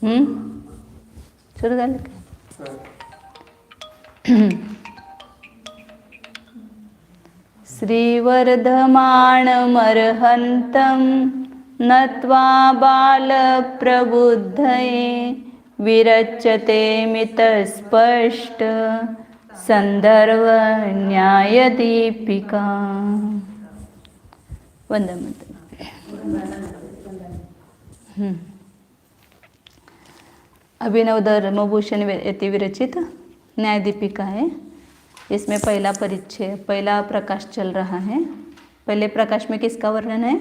सुरू झालं का? श्रीवर्धमानमर्हन्तं नत्वा बालप्रबुद्धये विरच्यते मितस्पष्ट संदर्भ न्यायदीपिका। वंदे मातरम। अभिनव धर्मभूषण यति विरचित न्यायदीपिका है। इसमें पहला परिच्छेद, पहला प्रकाश चल रहा है। पहले प्रकाश में किसका वर्णन है?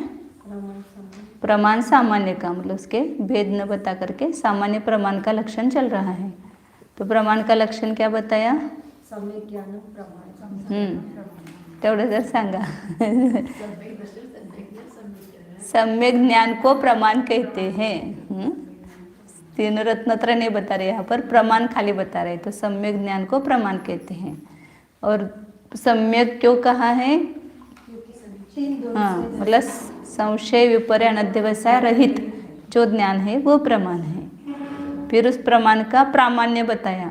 प्रमाण सामान्य का, मतलब उसके भेद न बता करके सामान्य प्रमाण का लक्षण चल रहा है। तो प्रमाण का लक्षण क्या बताया? सम्यक ज्ञान प्रमाण। तेवढं जर सांगा। सम्यक ज्ञान को प्रमाण कहते हैं। तीन रत्नत्रय नहीं बता रहे यहाँ पर, प्रमाण खाली बता रहे। तो सम्यक ज्ञान को प्रमाण कहते हैं। और सम्यक क्यों कहा है? हाँ, मतलब संशय विपर्य अनध्यवसाय रहित जो ज्ञान है वो प्रमाण है। फिर उस प्रमाण का प्रामाण्य बताया।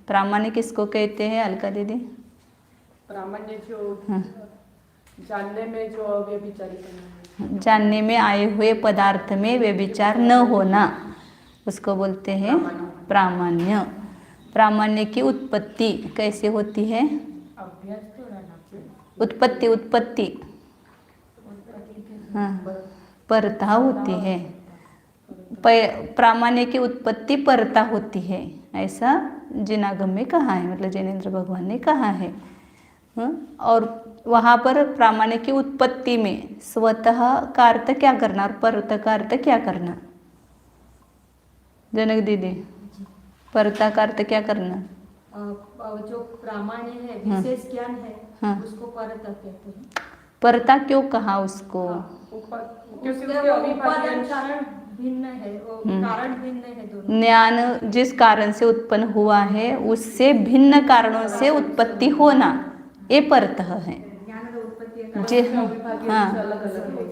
प्रामाण्य किसको कहते हैं अलका दीदी? प्रामाण्य जो जानने में जो व्यभिचारी करना, जानने में आए हुए पदार्थ में व्यभिचार न होना, उसको बोलते हैं प्रामाण्य। प्रामाण्य की उत्पत्ति कैसे होती है? उत्पत्ति हाँ, परता होती है। प्रामाण्य की उत्पत्ति परता होती है, ऐसा जिनागम में कहा है, मतलब जैनेन्द्र भगवान ने कहा है। और वहाँ पर प्रामाण्य की उत्पत्ति में स्वतः का अर्थ क्या करना और परता का अर्थ क्या करना? जनक दीदी, परता का अर्थ क्या करना? जो प्रामाण्य है, विशेष ज्ञान है, उसको परता कहते हैं। परता क्यों कहा उसको? उपादान कारण भिन्न है, कारण भिन्न है दोनों। ज्ञान जिस कारण से उत्पन्न हुआ है उससे भिन्न कारणों से उत्पत्ति होना, ये परतः है।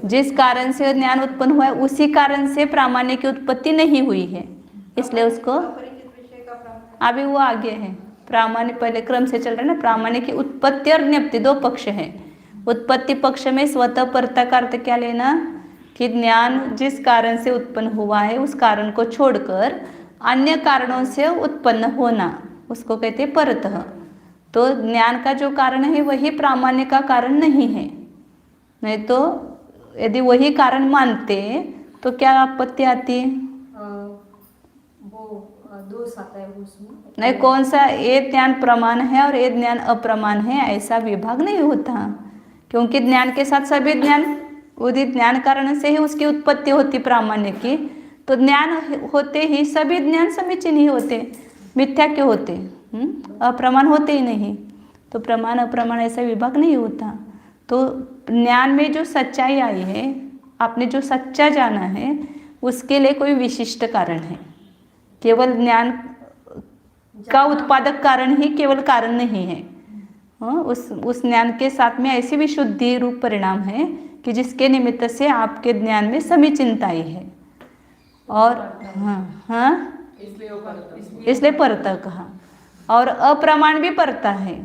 जिस कारण से ज्ञान उत्पन्न हुआ है उसी कारण से प्रामाण्य की उत्पत्ति नहीं हुई है, इसलिए उसको अभी वो आगे है। प्रामाण्य पहले क्रम से चल रहा है ना। प्रामाण्य की उत्पत्ति और ज्ञप्ति दो पक्ष है। उत्पत्ति पक्ष में स्वतः परता का अर्थ क्या लेना कि ज्ञान जिस कारण से उत्पन्न हुआ है उस कारण को छोड़कर अन्य कारणों से उत्पन्न होना, उसको कहते हैं परतः। तो ज्ञान का जो कारण है वही प्रामाण्य का कारण नहीं है। नहीं तो यदि वही कारण मानते तो क्या आपत्ति आती? दोष आता है उसमें। नहीं, कौन सा ये ज्ञान प्रमाण है और ये ज्ञान अप्रमाण है, ऐसा विभाग नहीं होता। क्योंकि ज्ञान के साथ सभी ज्ञान उदित ज्ञान कारण से ही उसकी उत्पत्ति होती प्रामाण्य की। तो ज्ञान होते ही सभी ज्ञान समीचीन ही होते, मिथ्या क्यों होते? अप्रमाण होते ही नहीं। तो प्रमाण अप्रमाण ऐसा विभाग नहीं होता। तो ज्ञान में जो सच्चाई आई है, आपने जो सच्चा जाना है, उसके लिए कोई विशिष्ट कारण है। केवल ज्ञान का उत्पादक कारण ही केवल कारण नहीं है। उस ज्ञान के साथ में ऐसी विशुद्धि रूप परिणाम है कि जिसके निमित्त से आपके ज्ञान में समीचीनता आई है। और इसलिए परता कहा। और अप्रमाण भी परता है।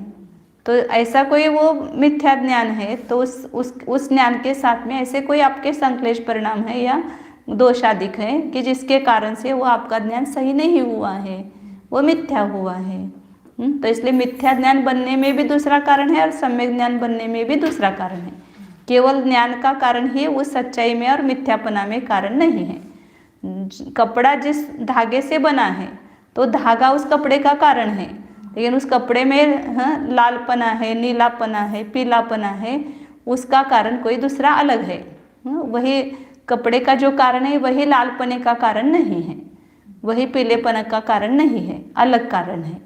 तो ऐसा कोई वो मिथ्या ज्ञान है तो उस ज्ञान के साथ में ऐसे कोई आपके संक्लेश परिणाम है या दोषाधिक है कि जिसके कारण से वो आपका ज्ञान सही नहीं हुआ है, वो मिथ्या हुआ है। तो इसलिए मिथ्या ज्ञान बनने में भी दूसरा कारण है और सम्यक ज्ञान बनने में भी दूसरा कारण है। केवल ज्ञान का कारण ही उस सच्चाई में और मिथ्यापना में कारण नहीं है। कपड़ा जिस धागे से बना है तो धागा उस कपड़े का कारण है, लेकिन उस कपड़े में लालपना है, नीलापना है, पीलापना है, उसका कारण कोई दूसरा अलग है। वही कपड़े का जो कारण है वही लालपने का कारण नहीं है, वही पीलेपन का कारण नहीं है, अलग कारण है।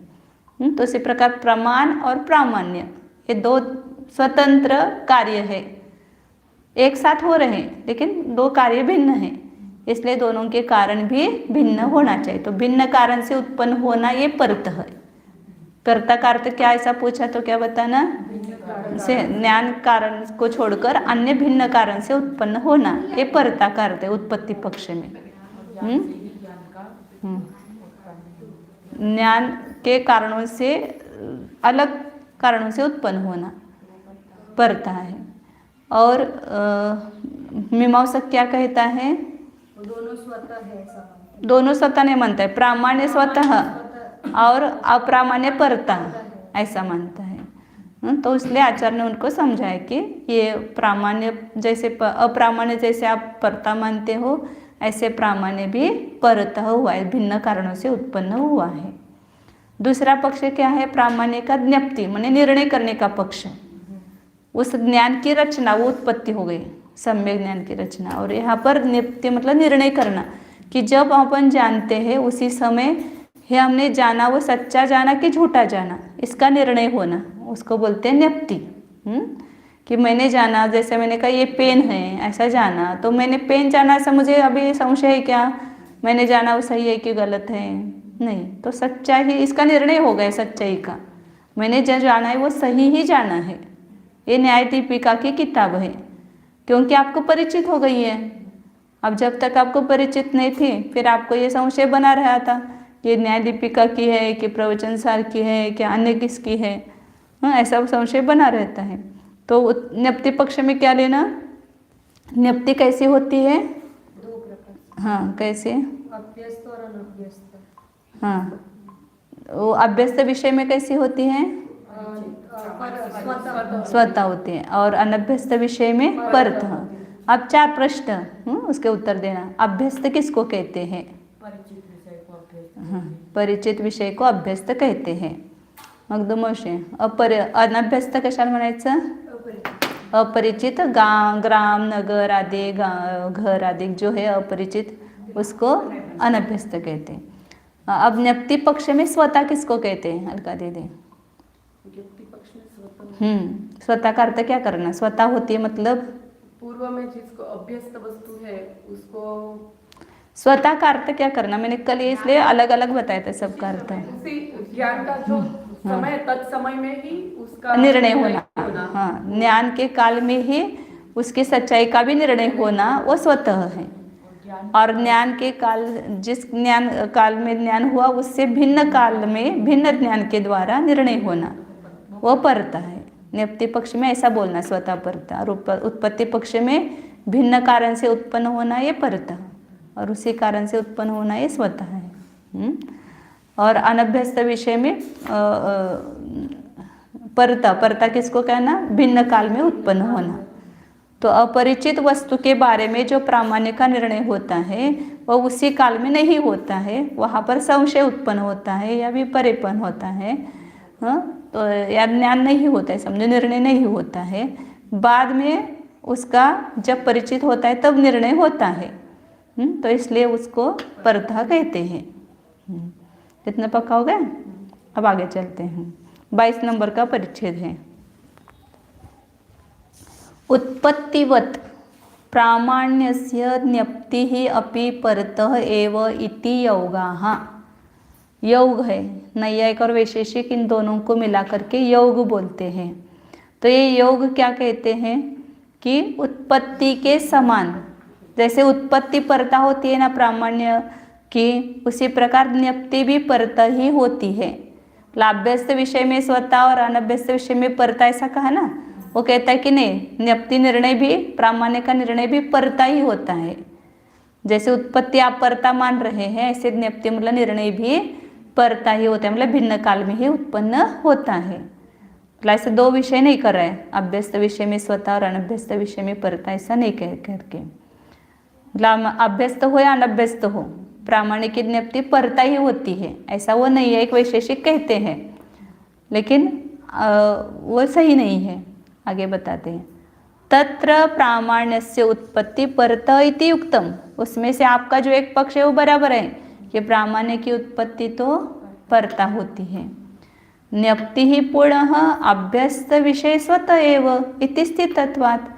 तो इसी प्रकार प्रमाण और प्रामाण्य ये दो स्वतंत्र कार्य है, एक साथ हो रहे हैं लेकिन दो कार्य भिन्न हैं, इसलिए दोनों के कारण भी भिन्न होना चाहिए। तो भिन्न कारण से उत्पन्न होना ये परतः है। कर्ता का अर्थ क्या, ऐसा पूछा तो क्या बताना? से ज्ञान कारण को छोड़कर अन्य भिन्न कारण से उत्पन्न होना, ये परता का अर्थ है उत्पत्ति पक्ष में। ज्ञान के कारणों से अलग कारणों से उत्पन्न होना परता है। और मीमांसक क्या कहता है? वो दोनों स्वतः है ऐसा। दोनों स्वतः नहीं मानता है, प्रामाण्य स्वतः और अप्रामाण्य परता ऐसा मानता है। तो इसलिए आचार्य ने उनको समझाया कि ये प्रामाण्य जैसे अप्रामाण्य जैसे आप परता मानते हो, ऐसे प्रामाण्य भी परतः हुआ है, भिन्न कारणों से उत्पन्न हुआ है। दूसरा पक्ष क्या है? प्रामाण्य का ज्ञप्ति माने निर्णय करने का पक्ष। उस ज्ञान की रचना, वो उत्पत्ति हो गई, सम्यक ज्ञान की रचना। और यहाँ पर ज्ञप्ति मतलब निर्णय करना कि जब अपन जानते हैं उसी समय ये हमने जाना वो सच्चा जाना कि झूठा जाना, इसका निर्णय होना, उसको बोलते हैं ज्ञप्ति। कि मैंने जाना, जैसे मैंने कहा ये पेन है, ऐसा जाना, तो मैंने पेन जाना, ऐसा मुझे अभी संशय है क्या मैंने जाना वो सही है कि गलत है? नहीं, तो सच्चा ही इसका निर्णय हो गया, सच्चाई का। मैंने जो जाना है वो सही ही जाना है। ये न्याय दीपिका की किताब है, क्योंकि आपको परिचित हो गई है। अब जब तक आपको परिचित नहीं थी, फिर आपको ये संशय बना रहा था ये न्याय दीपिका की है कि प्रवचन सार की है कि अन्य किसकी है, ऐसा संशय बना रहता है। तो ज्ञप्ति पक्ष में क्या लेना? ज्ञप्ति कैसी होती है? दो प्रकार। हाँ, कैसे? अभ्यस्त और अनभ्यस्त। हाँ, वो अभ्यस्त विषय में कैसी होती है? स्वतः होती है, और अनभ्यस्त विषय में परतः। अब 4 प्रश्न उसके उत्तर देना। अभ्यस्त किसको कहते हैं? परिचित विषय को अभ्यस्त कहते हैं। मग दुमोशे अनभ्यस्त कशाला म्हणायचं? अपरिचित ग्राम नगर आदि घर आदि जो है अपरिचित, उसको अनभ्यस्त कहते हैं। अब ज्ञप्ति पक्ष में स्वतः किसको कहते हैं? अलका दीदी। स्वतः का अर्थ क्या करना? स्वतः होती है मतलब पूर्व में जिसको अभ्यस्त वस्तु है उसको स्वतः का अर्थ क्या करना? मैंने कल इसलिए अलग अलग बताया था सबका अर्थ। उसी ज्ञान का जो समय तत्समय में ही उसका निर्णय होना। हाँ, ज्ञान के काल में ही उसकी सच्चाई का भी निर्णय होना वो स्वतः है। और ज्ञान के काल, जिस ज्ञान काल में ज्ञान हुआ उससे भिन्न काल में भिन्न ज्ञान के द्वारा निर्णय होना वो परता है। ज्ञप्ति पक्ष में ऐसा बोलना स्वतः परता, और उत्पत्ति पक्ष में भिन्न कारण से उत्पन्न होना ये परता, और उसी कारण से उत्पन्न होना ये स्वतः है। और अनभ्यस्त विषय में परता किसको कहना? भिन्न काल में उत्पन्न होना। तो अपरिचित वस्तु के बारे में जो प्रामाण्य का निर्णय होता है वह उसी काल में नहीं होता है, वहाँ पर संशय उत्पन्न होता है या विपरीपन होता है। तो या ज्ञान नहीं होता है, समझो निर्णय नहीं होता है। बाद में उसका जब परिचित होता है तब निर्णय होता है। तो इसलिए उसको परतः कहते हैं। इतना पक्का हो गया? अब आगे चलते हैं। 22 नंबर का परिच्छेद है। उत्पत्तिवत् प्रामाण्यस्य ज्ञप्तिः अपि परतः एव इति योगाः। योग है, नैयायिक और वैशेषिक इन दोनों को मिला करके योग बोलते हैं। तो ये योग क्या कहते हैं कि उत्पत्ति के समान, जैसे उत्पत्ति परता होती है ना प्रामाण्य की, उसी प्रकार ज्ञप्ति भी परता ही होती है। लाभ्यस्त विषय में स्वतः और अनभ्यस्त विषय में परता, ऐसा कहा ना। वो कहता है कि नहीं, ज्ञप्ति निर्णय भी, प्रामाण्य का निर्णय भी परता ही होता है। जैसे उत्पत्ति आप परता मान रहे हैं, ऐसे ज्ञप्ति मतलब निर्णय भी परता ही होता है, मतलब भिन्न काल में ही उत्पन्न होता है। मतलब ऐसे 2 विषय नहीं कर रहे हैं, अभ्यस्त विषय में स्वतः और अनभ्यस्त विषय में परता, ऐसा नहीं कह करके। मतलब अभ्यस्त हो या अनभ्यस्त हो, प्रामाणिक की ज्ञप्ति परता ही होती है, ऐसा वो नहीं है, एक वैशेषिक कहते हैं, लेकिन वो सही नहीं है। आगे बताते हैं। तत्र प्रामाण्यस्य उत्पत्ति परतः इति उक्तम। उसमें से आपका जो एक पक्ष है वो बराबर है कि प्रामाण्य की उत्पत्ति तो परता होती है। ज्ञप्ति ही पुनः अभ्यस्त विषय स्वतः एव इति स्थितत्वात्।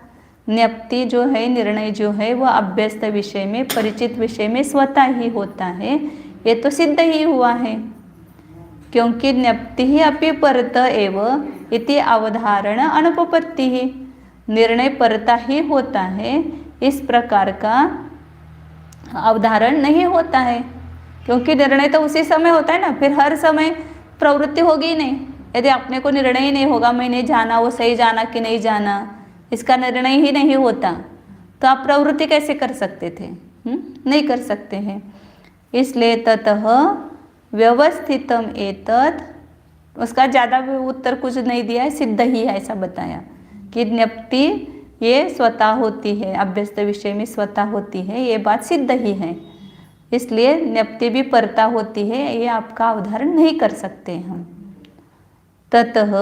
ज्ञप्ति जो है, निर्णय जो है, वह अभ्यस्त विषय में, परिचित विषय में स्वतः ही होता है, ये तो सिद्ध ही हुआ है। क्योंकि ज्ञप्ति ही अपि परतः एव इति अवधारण अनुपपत्ति ही। निर्णय परता ही होता है, इस प्रकार का अवधारण नहीं होता है। क्योंकि निर्णय तो उसी समय होता है ना, फिर हर समय प्रवृत्ति होगी ही नहीं। यदि अपने को निर्णय ही नहीं होगा मैंने जाना, वो सही जाना कि नहीं जाना, इसका निर्णय ही नहीं होता, तो आप प्रवृत्ति कैसे कर सकते थे? नहीं कर सकते हैं। इसलिए ततः व्यवस्थितम एतत्, उसका ज़्यादा उत्तर कुछ नहीं दिया है, सिद्ध ही है ऐसा बताया कि ज्ञप्ति ये स्वतः होती है, अभ्यस्त विषय में स्वतः होती है, ये बात सिद्ध ही है। इसलिए ज्ञप्ति भी परता होती है, ये आपका अवधारण नहीं कर सकते हम। ततः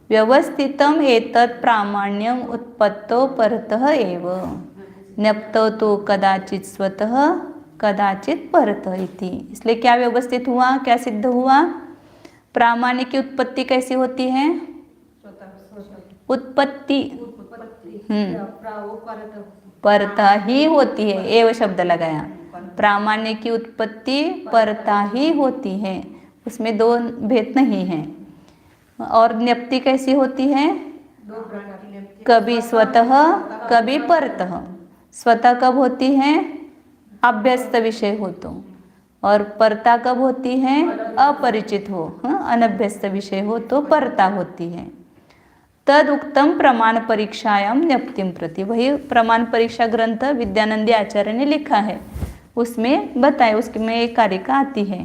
व्यवस्थितम एतत् प्रामाण्यम उत्पत्तो परतः एव, ज्ञप्तो तो कदाचित स्वतः कदाचित परतः इति। इसलिए क्या व्यवस्थित हुआ, क्या सिद्ध हुआ? प्रामाण्य की उत्पत्ति कैसी होती है? उत्पत्ति परता ही होती है, एव शब्द लगाया। प्रामाण्य की उत्पत्ति परता ही होती है, उसमें दो भेद नहीं है। और ज्ञप्ति कैसी होती है? कभी स्वतः कभी परतः। स्वतः कब होती है? अभ्यस्त विषय हो तो, और परता कब होती है? अपरिचित हो, अनभ्यस्त विषय हो तो परता होती है। तद उक्तम प्रमाण परीक्षायाम ज्ञप्तिम प्रति, वही प्रमाण परीक्षा ग्रंथ विद्यानंदी आचार्य ने लिखा है, उसमें बताए, उसमें एक कारिका आती है।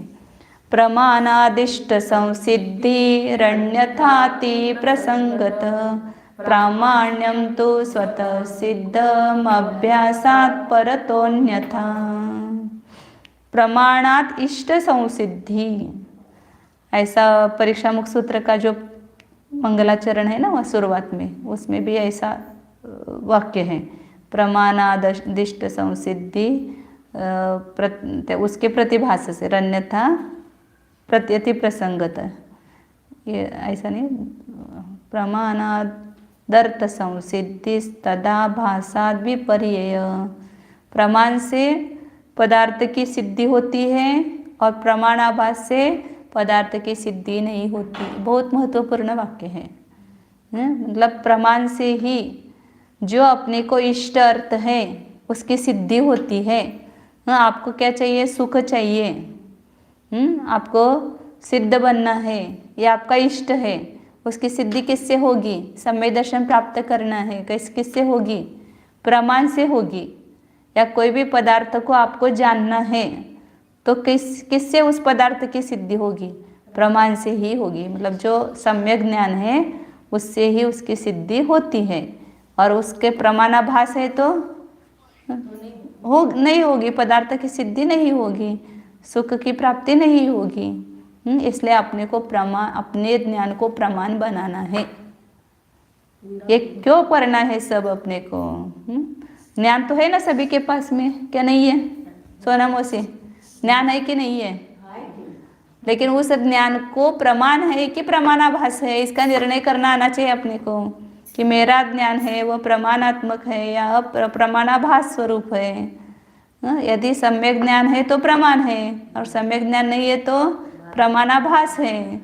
प्रमाणादिष्ट संसिद्धि रण्यथाति प्रसंगत, प्रामाण्यम तो स्वतः सिद्धम अभ्यासात् परतोन्यथा। प्रमाणात इष्ट संसिद्धि, ऐसा परीक्षा मुख सूत्र का जो मंगलाचरण है ना, वह शुरुआत में, उसमें भी ऐसा वाक्य है, प्रमाणादिष्ट संसिद्धि, उसके प्रतिभास से रण्यथा प्रत्यति प्रसंगत, ये ऐसा नहीं, प्रमाणादर्थ संसिद्धि तदा भाषाद विपर्यय। प्रमाण से पदार्थ की सिद्धि होती है और प्रमाणाभास से पदार्थ की सिद्धि नहीं होती। बहुत महत्वपूर्ण वाक्य है, मतलब प्रमाण से ही जो अपने को इष्ट अर्थ है उसकी सिद्धि होती है। आपको क्या चाहिए? सुख चाहिए, आपको सिद्ध बनना है, ये आपका इष्ट है, उसकी सिद्धि किससे होगी? सम्यक दर्शन प्राप्त करना है, किससे होगी? प्रमाण से होगी। या कोई भी पदार्थ को आपको जानना है तो किससे उस पदार्थ की सिद्धि होगी? प्रमाण से ही होगी। मतलब जो सम्यक ज्ञान है उससे ही उसकी सिद्धि होती है, और उसके प्रमाणाभास है तो नहीं होगी, पदार्थ की सिद्धि नहीं होगी, सुख की प्राप्ति नहीं होगी। इसलिए अपने को अपने ज्ञान को प्रमाण बनाना है। ये क्यों करना है सब अपने को? ज्ञान तो है ना सभी के पास में, क्या नहीं है? सोना मौसी, ज्ञान है कि नहीं है? लेकिन उस ज्ञान को प्रमाण है कि प्रमाणाभास है, इसका निर्णय करना आना चाहिए अपने को कि मेरा ज्ञान है वो प्रमाणात्मक है या प्रमाणाभास स्वरूप है। यदि सम्यक ज्ञान है तो प्रमाण है, और सम्यक ज्ञान नहीं है तो प्रमाणाभास है।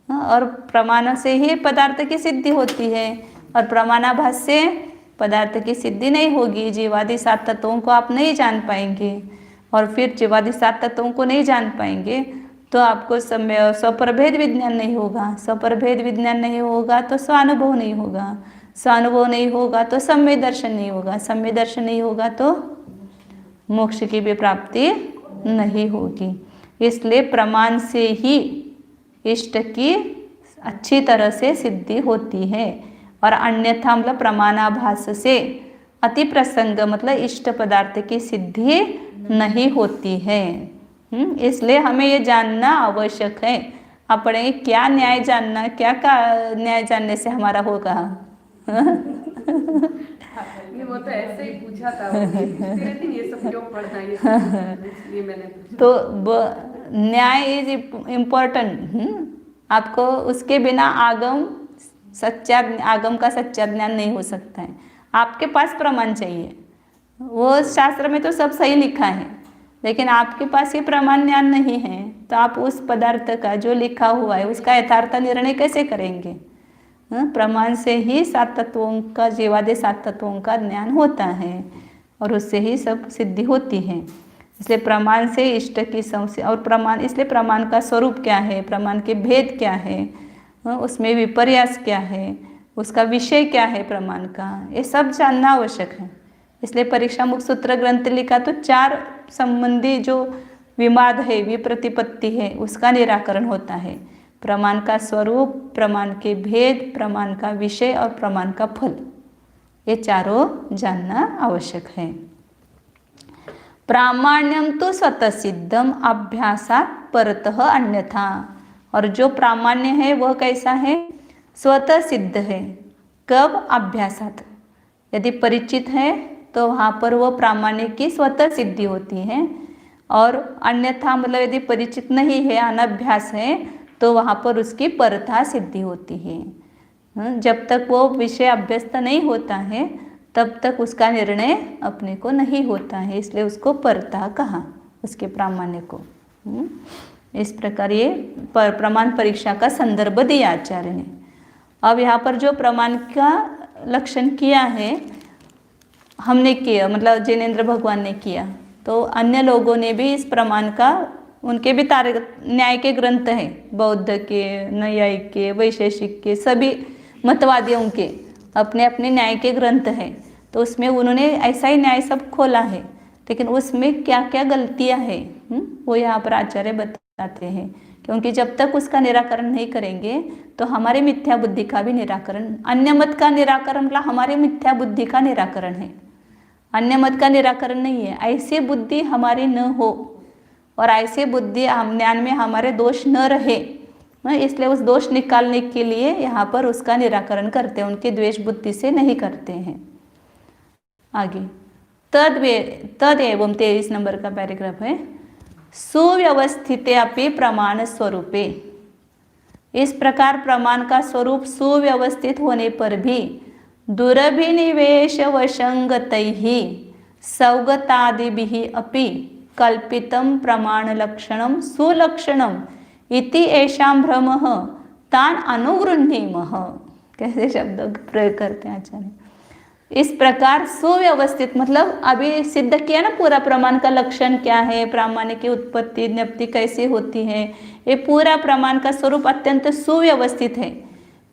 और प्रमाण से ही पदार्थ की सिद्धि होती है, और प्रमाणाभास से पदार्थ की सिद्धि नहीं होगी। जीवादि सात तत्वों को आप नहीं जान पाएंगे, और फिर जीवादि सात तत्वों को नहीं जान पाएंगे तो आपको स्वप्रभेद विज्ञान नहीं होगा। स्वप्रभेद विज्ञान नहीं होगा तो स्वानुभव नहीं होगा, स्वानुभव नहीं होगा तो सम्यक दर्शन नहीं होगा, सम्यक दर्शन नहीं होगा तो मोक्ष की भी प्राप्ति नहीं होगी। इसलिए प्रमाण से ही इष्ट की अच्छी तरह से सिद्धि होती है, और अन्यथा मतलब प्रमाणाभास से अति प्रसंग मतलब इष्ट पदार्थ की सिद्धि नहीं होती है। इसलिए हमें ये जानना आवश्यक है। अपने क्या न्याय जानना, क्या का न्याय जानने से हमारा होगा? वो तो ऐसे ही पूछा था, ये सब क्यों पढ़ना है, इसलिए मैंने पूछा। तो न्याय इज इम्पोर्टेंट। आपको उसके बिना आगम का सच्चा ज्ञान नहीं हो सकता है। आपके पास प्रमाण चाहिए। वो शास्त्र में तो सब सही लिखा है, लेकिन आपके पास ये प्रमाण ज्ञान नहीं है, तो आप उस पदार्थ का जो लिखा हुआ है उसका यथार्थ निर्णय कैसे करेंगे? प्रमाण से ही सात तत्वों का, जीवादि सात तत्वों का ज्ञान होता है, और उससे ही सब सिद्धि होती है। इसलिए प्रमाण से इष्ट की संशय, और प्रमाण इसलिए प्रमाण का स्वरूप क्या है, प्रमाण के भेद क्या है, उसमें विपर्यास क्या है, उसका विषय क्या है प्रमाण का, ये सब जानना आवश्यक है। इसलिए परीक्षा मुख सूत्र ग्रंथ लिखा तो 4 संबंधी जो विवाद है, विप्रतिपत्ति है, उसका निराकरण होता है। प्रमाण का स्वरूप, प्रमाण के भेद, प्रमाण का विषय और प्रमाण का फल, ये चारों जानना आवश्यक है। प्रामाण्यम तो स्वतः सिद्धम अभ्यासात परतः अन्यथा, और जो प्रामाण्य है वह कैसा है, स्वतः सिद्ध है। कब, अभ्यासात, यदि परिचित है तो वहाँ पर वह प्रामाण्य की स्वतः सिद्धि होती है, और अन्यथा मतलब यदि परिचित नहीं है, अनभ्यास है, तो वहाँ पर उसकी परथा सिद्धि होती है। जब तक वो विषय अभ्यस्त नहीं होता है तब तक उसका निर्णय अपने को नहीं होता है, इसलिए उसको परता कहा, उसके प्रामाण्य को। इस प्रकार ये प्रमाण परीक्षा का संदर्भ दिया आचार्य ने। अब यहाँ पर जो प्रमाण का लक्षण किया है, हमने किया, मतलब जिनेंद्र भगवान ने किया, तो अन्य लोगों ने भी इस प्रमाण का, उनके भी न्याय के ग्रंथ हैं, बौद्ध के, नैयायिक के, वैशेषिक के, सभी मतवादियों के अपने अपने न्याय के ग्रंथ हैं। तो उसमें उन्होंने ऐसा ही न्याय सब खोला है, लेकिन उसमें क्या क्या गलतियां हैं वो यहाँ पर आचार्य बताते हैं। क्योंकि जब तक उसका निराकरण नहीं करेंगे तो हमारे मिथ्या बुद्धि का भी निराकरण, अन्य मत का निराकरण मतलब हमारे मिथ्या बुद्धि का निराकरण है, अन्य मत का निराकरण नहीं है। ऐसी बुद्धि हमारी न हो और ऐसे बुद्धि ज्ञान में हमारे दोष न रहे, इसलिए उस दोष निकालने के लिए यहाँ पर उसका निराकरण करते हैं, उनकी द्वेष बुद्धि से नहीं करते हैं। आगे तद एवं 23 नंबर का पैराग्राफ है, सुव्यवस्थिते अपि प्रमाण स्वरूपे, इस प्रकार प्रमाण का स्वरूप सुव्यवस्थित होने पर भी दुरभिनिवेश वशंगतैः सौगतादिभिः अपि कल्पितं प्रमाण लक्षणं सुलक्षणम् इति एषां भ्रमः तान अनुगृह्णीमः, कैसे शब्द प्रयोग करते हैं आचार्य। इस प्रकार सुव्यवस्थित मतलब अभी सिद्ध किया ना पूरा प्रमाण का लक्षण क्या है, प्रामाण्य की उत्पत्ति ज्ञप्ति कैसे होती है, ये पूरा प्रमाण का स्वरूप अत्यंत सुव्यवस्थित है।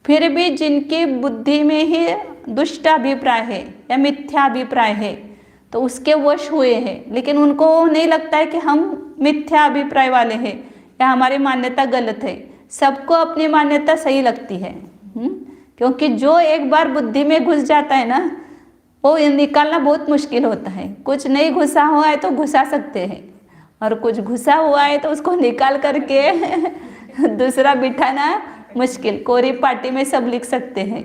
फिर भी जिनकी बुद्धि में ही दुष्ट अभिप्राय है या मिथ्या अभिप्राय है तो उसके वश हुए हैं, लेकिन उनको नहीं लगता है कि हम मिथ्या अभिप्राय वाले हैं या हमारी मान्यता गलत है। सबको अपनी मान्यता सही लगती है, क्योंकि जो एक बार बुद्धि में घुस जाता है ना, वो निकालना बहुत मुश्किल होता है। कुछ नहीं घुसा हुआ है तो घुसा सकते हैं, और कुछ घुसा हुआ है तो उसको निकाल करके दूसरा बिठाना मुश्किल। कोरी पाटी में सब लिख सकते हैं,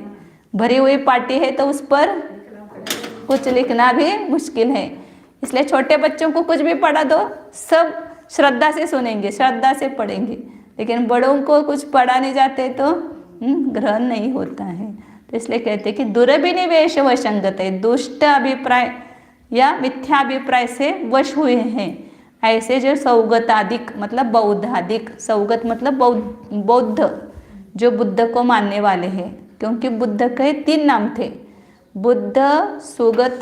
भरी हुई पाटी है तो उस पर कुछ लिखना भी मुश्किल है। इसलिए छोटे बच्चों को कुछ भी पढ़ा दो, सब श्रद्धा से सुनेंगे, श्रद्धा से पढ़ेंगे, लेकिन बड़ों को कुछ पढ़ा नहीं जाते तो ग्रहण नहीं होता है। तो इसलिए कहते हैं कि दुरभिनिवेश वशंगत है, दुष्ट अभिप्राय या मिथ्या अभिप्राय से वश हुए हैं ऐसे जो सौगतादिक मतलब बौद्धादिक, सौगत मतलब बौद्ध, जो बुद्ध को मानने वाले हैं। क्योंकि बुद्ध के 3 नाम थे, बुद्ध, सुगत,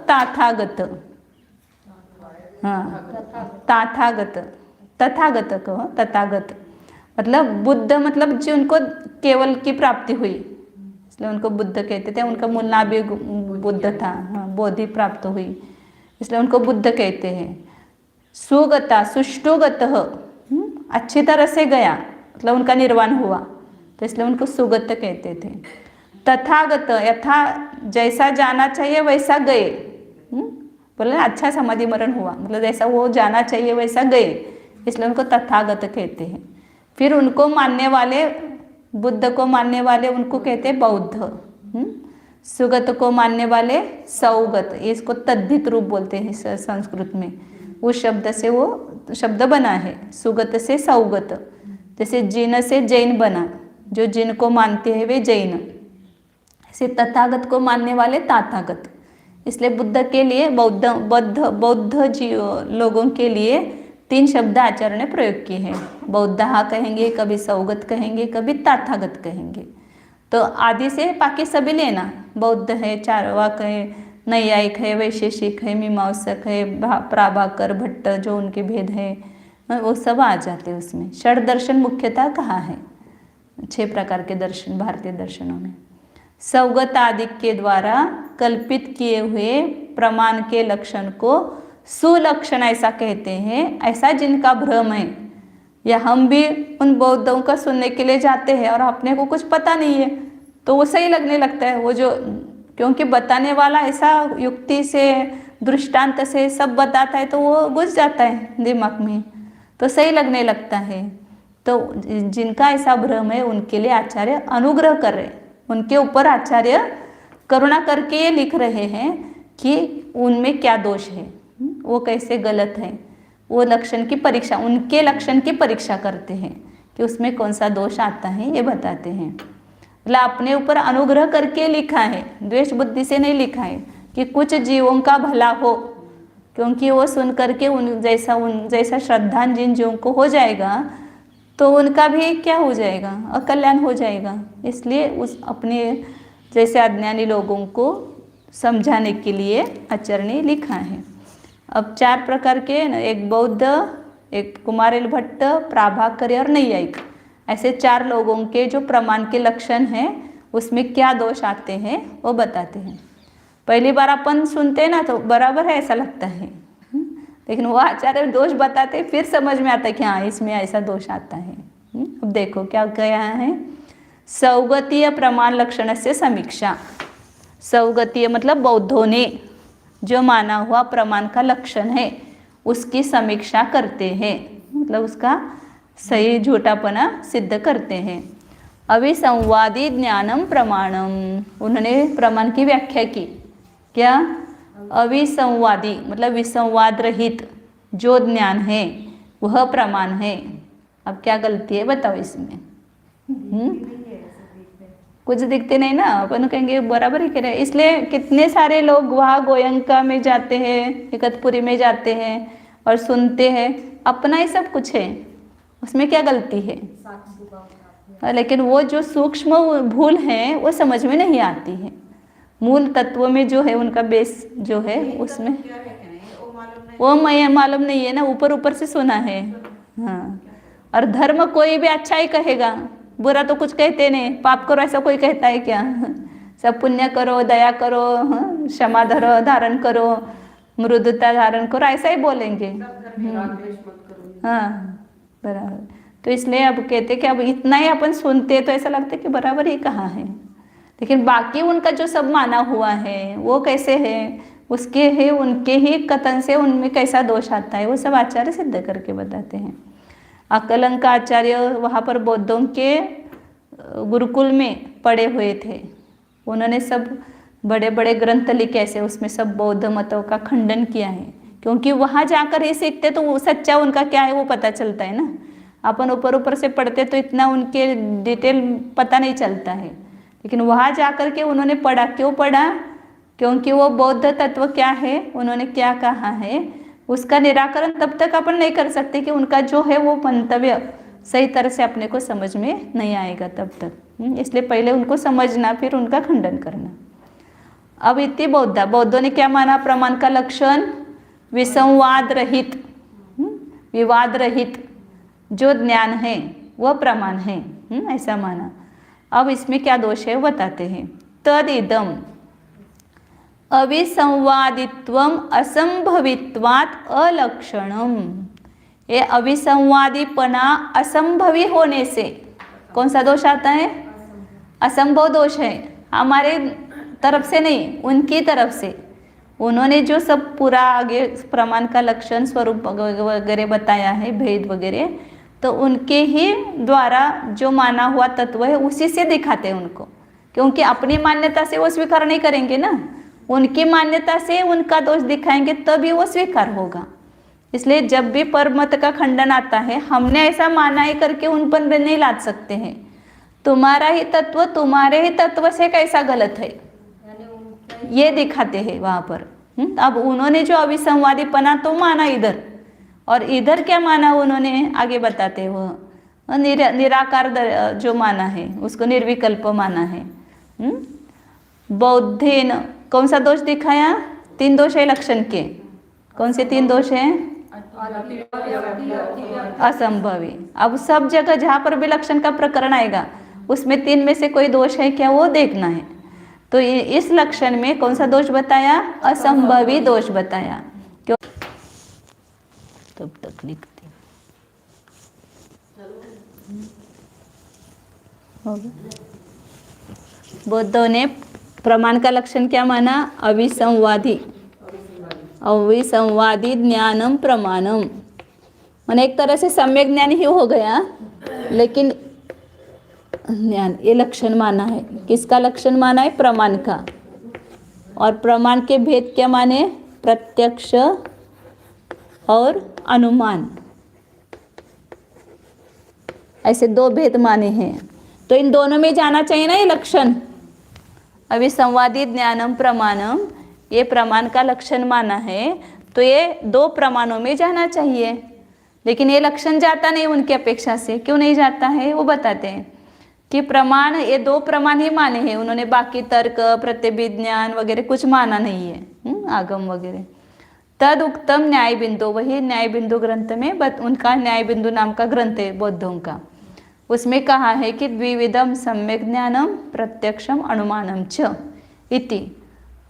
ताथागत। हाँ, तथागत कहो, तथागत मतलब बुद्ध मतलब जिनको केवल की प्राप्ति हुई, इसलिए उनको बुद्ध कहते थे। उनका मूल नाम भी बुद्ध था, हाँ, बोधि प्राप्त हुई, इसलिए उनको बुद्ध कहते हैं। सुगता सुष्टुगत, अच्छी तरह से गया मतलब उनका निर्वाण हुआ, तो इसलिए उनको सुगत कहते थे। तथागत यथा जैसा जाना चाहिए वैसा गए, बोले अच्छा समाधि मरण हुआ मतलब जैसा वो जाना चाहिए वैसा गए, इसलिए उनको तथागत कहते हैं। फिर उनको मानने वाले, बुद्ध को मानने वाले उनको कहते हैं बौद्ध। सुगत को मानने वाले सौगत, इसको तद्धित रूप बोलते हैं संस्कृत में, उस शब्द से वो शब्द बना है, सुगत से सौगत। जैसे जिन से जैन बना, जो जिन को मानते हैं वे जैन, ऐसे तथागत को मानने वाले ताथागत। इसलिए बुद्ध के लिए बौद्ध लोगों के लिए 3 शब्द आचार्य ने प्रयोग किए हैं। बौद्धा कहेंगे, कभी सौगत कहेंगे, कभी ताथागत कहेंगे। तो आदि से बाकी सभी लेना, बौद्ध है, चारवाक है, नैयायिक है, वैशेषिक है, मीमांसक है, प्राभाकर, भट्ट, जो उनके भेद है वो सब आ जाते हैं उसमें। षड दर्शन मुख्यतः कहाँ है? 6 प्रकार के दर्शन भारतीय दर्शनों में। सौगत आदि के द्वारा कल्पित किए हुए प्रमाण के लक्षण को सुलक्षण ऐसा कहते हैं। ऐसा जिनका भ्रम है, या हम भी उन बौद्धों का सुनने के लिए जाते हैं और अपने को कुछ पता नहीं है तो वो सही लगने लगता है, वो जो, क्योंकि बताने वाला ऐसा युक्ति से दृष्टांत से सब बताता है तो वो घुस जाता है दिमाग में, तो सही लगने लगता है। तो जिनका ऐसा भ्रम है उनके लिए आचार्य अनुग्रह कर रहे, उनके ऊपर आचार्य करुणा करके ये लिख रहे हैं कि उनमें क्या दोष है, वो कैसे गलत है। वो लक्षण की परीक्षा, उनके लक्षण की परीक्षा करते हैं कि उसमें कौन सा दोष आता है, ये बताते हैं। मतलब अपने ऊपर अनुग्रह करके लिखा है, द्वेष बुद्धि से नहीं लिखा है कि कुछ जीवों का भला हो, क्योंकि वो सुन करके उन जैसा श्रद्धा जिन जीवों को हो जाएगा तो उनका भी क्या हो जाएगा, अकल्याण हो जाएगा। इसलिए उस अपने जैसे अज्ञानी लोगों को समझाने के लिए आचार्य ने लिखा है। अब 4 प्रकार के, एक बौद्ध, एक कुमारिल भट्ट, प्राभाकर और नैयायिक, ऐसे 4 लोगों के जो प्रमाण के लक्षण हैं उसमें क्या दोष आते हैं वो बताते हैं। पहली बार अपन सुनते हैं ना तो बराबर है ऐसा लगता है, लेकिन वो आचार्य दोष बताते फिर समझ में आता है कि हाँ इसमें ऐसा दोष आता है। अब देखो क्या कहा है, सौगतीय प्रमाण लक्षण से समीक्षा। सौगतीय मतलब बौद्धों ने जो माना हुआ प्रमाण का लक्षण है उसकी समीक्षा करते हैं, मतलब उसका सही झूठापना सिद्ध करते हैं। अविसंवादी ज्ञानम प्रमाणम, उन्होंने प्रमाण की व्याख्या की, क्या? अविसंवादी मतलब विसंवाद रहित जो ज्ञान है वह प्रमाण है। अब क्या गलती है बताओ इसमें? कुछ दिखते नहीं ना, अपन कहेंगे बराबर ही कह रहे हैं। इसलिए कितने सारे लोग वहाँ गोयंका में जाते हैं, इकतपुरी में जाते हैं और सुनते हैं, अपना ही सब कुछ है, उसमें क्या गलती है? लेकिन वो जो सूक्ष्म भूल है वो समझ में नहीं आती है। मूल तत्व में जो है उनका बेस जो है उसमें वो मालूम नहीं है ना, ऊपर ऊपर से सुना है। हाँ, और धर्म कोई भी अच्छा ही कहेगा, बुरा तो कुछ कहते नहीं। पाप करो ऐसा कोई कहता है क्या? सब पुण्य करो, दया करो, क्षमा धारण करो, मृदुता धारण करो, ऐसा ही बोलेंगे। हाँ बराबर। तो इसलिए अब कहते कि अब इतना ही अपन सुनते तो ऐसा लगता है कि बराबर ही कहाँ है, लेकिन बाकी उनका जो सब माना हुआ है वो कैसे है, उसके है उनके ही कथन से उनमें कैसा दोष आता है वो सब आचार्य सिद्ध करके बताते हैं। अकलंक आचार्य वहाँ पर बौद्धों के गुरुकुल में पढ़े हुए थे, उन्होंने सब बड़े बड़े ग्रंथ लिखे ऐसे, उसमें सब बौद्ध मतों का खंडन किया है, क्योंकि वहाँ जाकर ही सीखते तो वो सच्चा उनका क्या है वो पता चलता है ना। अपन ऊपर ऊपर से पढ़ते तो इतना उनके डिटेल पता नहीं चलता है, लेकिन वहाँ जाकर के उन्होंने पढ़ा। क्यों पढ़ा? क्योंकि वो बौद्ध तत्व क्या है, उन्होंने क्या कहा है, उसका निराकरण तब तक अपन नहीं कर सकते कि उनका जो है वो मंतव्य सही तरह से अपने को समझ में नहीं आएगा तब तक। इसलिए पहले उनको समझना फिर उनका खंडन करना। अब इति बौद्धों ने क्या माना प्रमाण का लक्षण? विसंवाद रहित, विवाद रहित जो ज्ञान है वह प्रमाण है, ऐसा माना। अब इसमें क्या दोष है वो बताते हैं। तद इदम अविसंवादित्वम असंभवित्वात् अलक्षणम, ये अविसंवादीपना असंभवी होने से कौन सा दोष आता है? असंभव दोष है, हमारे तरफ से नहीं उनकी तरफ से। उन्होंने जो सब पूरा आगे प्रमाण का लक्षण स्वरूप वगैरह बताया है, भेद वगैरह, तो उनके ही द्वारा जो माना हुआ तत्व है उसी से दिखाते हैं उनको, क्योंकि अपनी मान्यता से वो स्वीकार नहीं करेंगे ना, उनकी मान्यता से उनका दोष दिखाएंगे तभी वो स्वीकार होगा। इसलिए जब भी परमत का खंडन आता है हमने ऐसा माना है करके उन पर नहीं लाद सकते हैं। तुम्हारा ही तत्व तुम्हारे ही तत्व से कैसा गलत है ये दिखाते हैं वहाँ पर। अब उन्होंने जो अविसंवादीपना तो माना इधर, और इधर क्या माना उन्होंने आगे बताते हैं, वो निराकार जो माना है उसको निर्विकल्प माना है। बौद्धेन, कौन सा दोष दिखाया? 3 दोष है लक्षण के। कौन से 3 दोष हैं? असंभवी। अब सब जगह जहाँ पर भी लक्षण का प्रकरण आएगा उसमें 3 में से कोई दोष है क्या, वो देखना है। तो इस लक्षण में कौन सा दोष बताया? असंभवी दोष बताया। क्यों? तब तक लिखते बौद्धों ने प्रमाण का लक्षण क्या माना? अविसंवादी। अविसंवादी ज्ञानम प्रमाणम, माने एक तरह से सम्यक ज्ञान ही हो गया, लेकिन ज्ञान ये लक्षण माना है। किसका लक्षण माना है? प्रमाण का। और प्रमाण के भेद क्या माने? प्रत्यक्ष और अनुमान, ऐसे 2 भेद माने हैं। तो इन दोनों में जाना चाहिए ना ये लक्षण। अविसंवादी ज्ञानम प्रमाणम, ये प्रमाण का लक्षण माना है, तो ये 2 प्रमाणों में जाना चाहिए। लेकिन ये लक्षण जाता नहीं उनकी अपेक्षा से। क्यों नहीं जाता है वो बताते हैं कि प्रमाण, ये 2 प्रमाण ही माने हैं उन्होंने, बाकी तर्क प्रत्यभिज्ञान वगैरह कुछ माना नहीं है, आगम वगैरह। तद उक्तम न्याय बिंदु, वही न्याय बिंदु ग्रंथ में उनका न्याय बिंदु नाम का ग्रंथ है बौद्धों का, उसमें कहा है कि द्विविधम सम्यक ज्ञानम प्रत्यक्षम अनुमानम च इति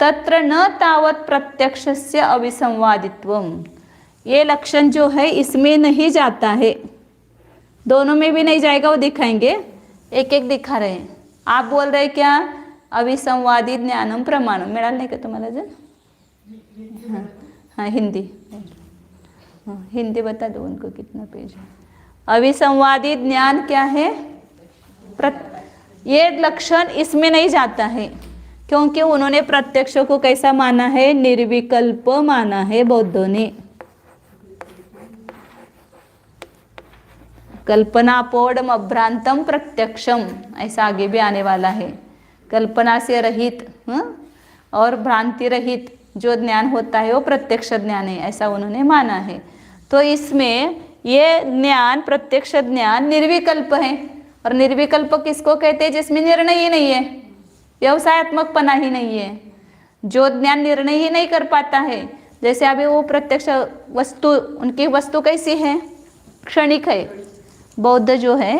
तत्र न तावत प्रत्यक्षस्य अविसंवादित्वम। ये लक्षण जो है इसमें नहीं जाता है, दोनों में भी नहीं जाएगा, वो दिखाएंगे, एक एक दिखा रहे हैं। आप बोल रहे क्या? अविसंवादी ज्ञानम प्रमाणम। मिळालं नाही का तुम्हाला जर? हाँ हिंदी, हाँ हिंदी बता दो उनको कितना पेज है। अविसंवादी ज्ञान क्या है? ये लक्षण इसमें नहीं जाता है, क्योंकि उन्होंने प्रत्यक्ष को कैसा माना है? निर्विकल्प माना है बौद्धों ने। कल्पनापोडम अभ्रांतम प्रत्यक्षम, ऐसा आगे भी आने वाला है। कल्पना से रहित और भ्रांति रहित जो ज्ञान होता है वो प्रत्यक्ष ज्ञान है, ऐसा उन्होंने माना है। तो इसमें ये ज्ञान, प्रत्यक्ष ज्ञान निर्विकल्प है। और निर्विकल्प किसको कहते हैं? जिसमें निर्णय ही नहीं है, व्यवसायत्मकपना ही नहीं है, जो ज्ञान निर्णय ही नहीं कर पाता है। जैसे अभी वो प्रत्यक्ष वस्तु, उनकी वस्तु कैसी है? क्षणिक है। बौद्ध जो है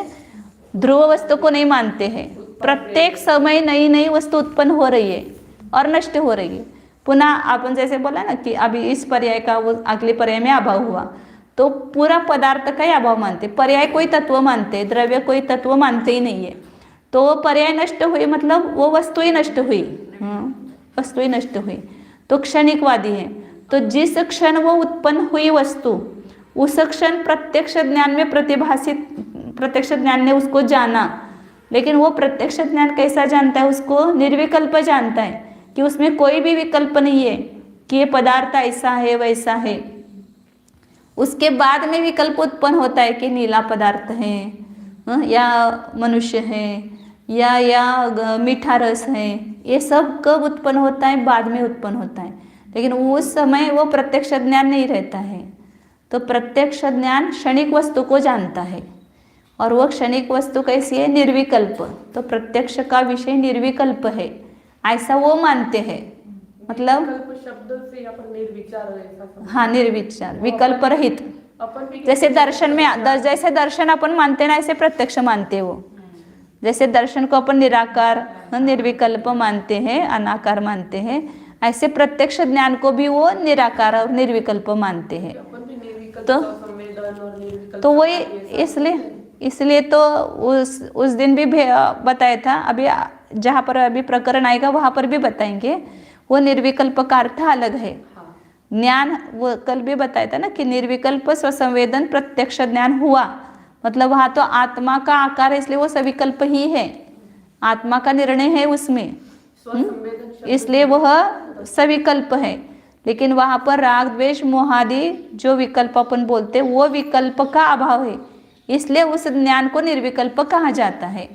ध्रुव वस्तु को नहीं मानते हैं, प्रत्येक समय नई नई वस्तु उत्पन्न हो रही है और नष्ट हो रही है। पुनः अपन जैसे बोला ना कि अभी इस पर्याय का वो अगले पर्याय में अभाव हुआ, तो पूरा पदार्थ का ही अभाव मानते, पर्याय कोई तत्व मानते, द्रव्य कोई तत्व मानते ही नहीं है। तो वो पर्याय नष्ट हुई मतलब वो वस्तु ही नष्ट हुई, वस्तु ही नष्ट हुई, तो क्षणिकवादी है। तो जिस क्षण वो उत्पन्न हुई वस्तु, उस क्षण प्रत्यक्ष ज्ञान में प्रतिभासित, प्रत्यक्ष ज्ञान ने उसको जाना। लेकिन वो प्रत्यक्ष ज्ञान कैसा जानता है? उसको निर्विकल्प जानता है कि उसमें कोई भी विकल्प नहीं है कि ये पदार्थ ऐसा है वैसा है। उसके बाद में विकल्प उत्पन्न होता है कि नीला पदार्थ है, या मनुष्य है, या मीठा रस है। ये सब कब उत्पन्न होता है? बाद में उत्पन्न होता है। लेकिन उस समय वो प्रत्यक्ष ज्ञान नहीं रहता है। तो प्रत्यक्ष ज्ञान क्षणिक वस्तु को जानता है, और वह क्षणिक वस्तु कैसी है? निर्विकल्प। तो प्रत्यक्ष का विषय निर्विकल्प है, ऐसा वो मानते हैं। मतलब शब्द से यहाँ पर निर्विचार है। हाँ, निर्विचार, विकल्प रहित। जैसे दर्शन में, जैसे दर्शन अपन मानते ना, ऐसे प्रत्यक्ष मानते वो। जैसे दर्शन को अपन निराकार निर्विकल्प मानते हैं, अनाकार मानते हैं, ऐसे प्रत्यक्ष ज्ञान को भी वो निराकार और निर्विकल्प मानते हैं। तो वही इसलिए तो उस दिन भी बताया था, अभी जहाँ पर अभी प्रकरण आएगा वहाँ पर भी बताएंगे। वो निर्विकल्प का अर्थ अलग है। ज्ञान वो कल भी बताया था ना कि निर्विकल्प स्वसंवेदन प्रत्यक्ष ज्ञान हुआ, मतलब वहाँ तो आत्मा का आकार है, इसलिए वो सविकल्प ही है, आत्मा का निर्णय है उसमें, इसलिए वह सविकल्प है। लेकिन वहाँ पर राग द्वेष मोहादि जो विकल्प अपन बोलते हैं वो विकल्प का अभाव है, इसलिए उस ज्ञान को निर्विकल्प कहा जाता है।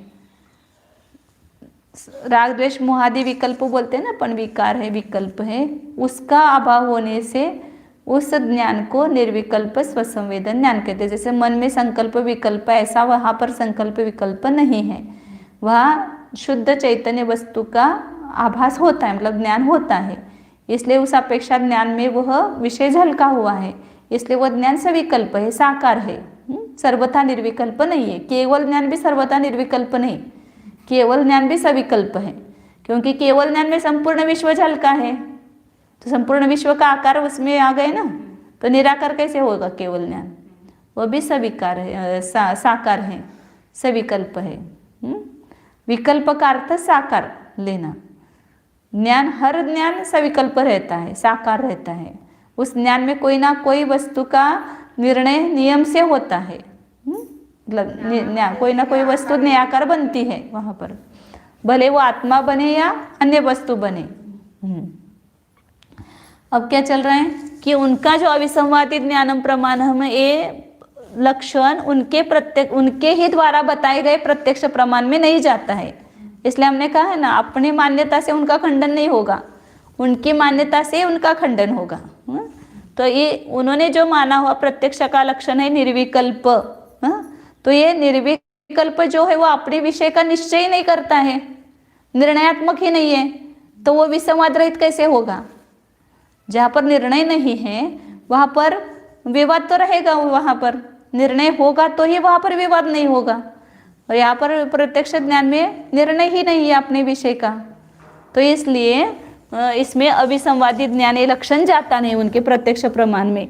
राग द्वेष मोहादि विकल्प बोलते हैं ना अपन, विकार है, विकल्प है, उसका अभाव होने से उस ज्ञान को निर्विकल्प स्वसंवेदन ज्ञान कहते हैं। जैसे मन में संकल्प विकल्प, ऐसा वहाँ पर संकल्प विकल्प नहीं है, वहाँ शुद्ध चैतन्य वस्तु का आभास होता है, मतलब ज्ञान होता है, इसलिए उस अपेक्षा ज्ञान में वह विषय झलका हुआ है, इसलिए वह ज्ञान सविकल्प है, साकार है, सर्वथा निर्विकल्प नहीं है। केवल ज्ञान भी सर्वथा निर्विकल्प नहीं, केवल ज्ञान भी सविकल्प है, क्योंकि केवल ज्ञान में संपूर्ण विश्व झलका है, तो संपूर्ण विश्व का आकार उसमें आ गए ना, तो निराकार कैसे होगा केवल ज्ञान? वह भी सविकार है, साकार है, सविकल्प है। विकल्प का अर्थ साकार लेना। ज्ञान, हर ज्ञान सविकल्प रहता है, साकार रहता है, उस ज्ञान में कोई ना कोई वस्तु का निर्णय नियम से होता है, मतलब कोई ना कोई वस्तु निराकार बनती है वहाँ पर, भले वो आत्मा बने या अन्य वस्तु बने। अब क्या चल रहा है कि उनका जो अविसंवादी ज्ञानम प्रमाणम, ये लक्षण उनके ही द्वारा बताए गए प्रत्यक्ष प्रमाण में नहीं जाता है। इसलिए हमने कहा है ना, अपनी मान्यता से उनका खंडन नहीं होगा, उनकी मान्यता से उनका खंडन होगा। तो ये उन्होंने जो माना हुआ प्रत्यक्ष का लक्षण है निर्विकल्प, तो ये निर्विकल्प जो है वो अपने विषय का निश्चय ही नहीं करता है, निर्णयात्मक ही नहीं है, तो वो विसंवाद रहित कैसे होगा? जहाँ पर निर्णय नहीं है वहाँ पर विवाद तो रहेगा, वहाँ पर निर्णय होगा तो ही वहाँ पर विवाद नहीं होगा, और यहाँ पर प्रत्यक्ष ज्ञान में निर्णय ही नहीं है अपने विषय का, तो इसलिए इसमें अविसंवादी ज्ञान ये लक्षण जाता नहीं उनके प्रत्यक्ष प्रमाण में।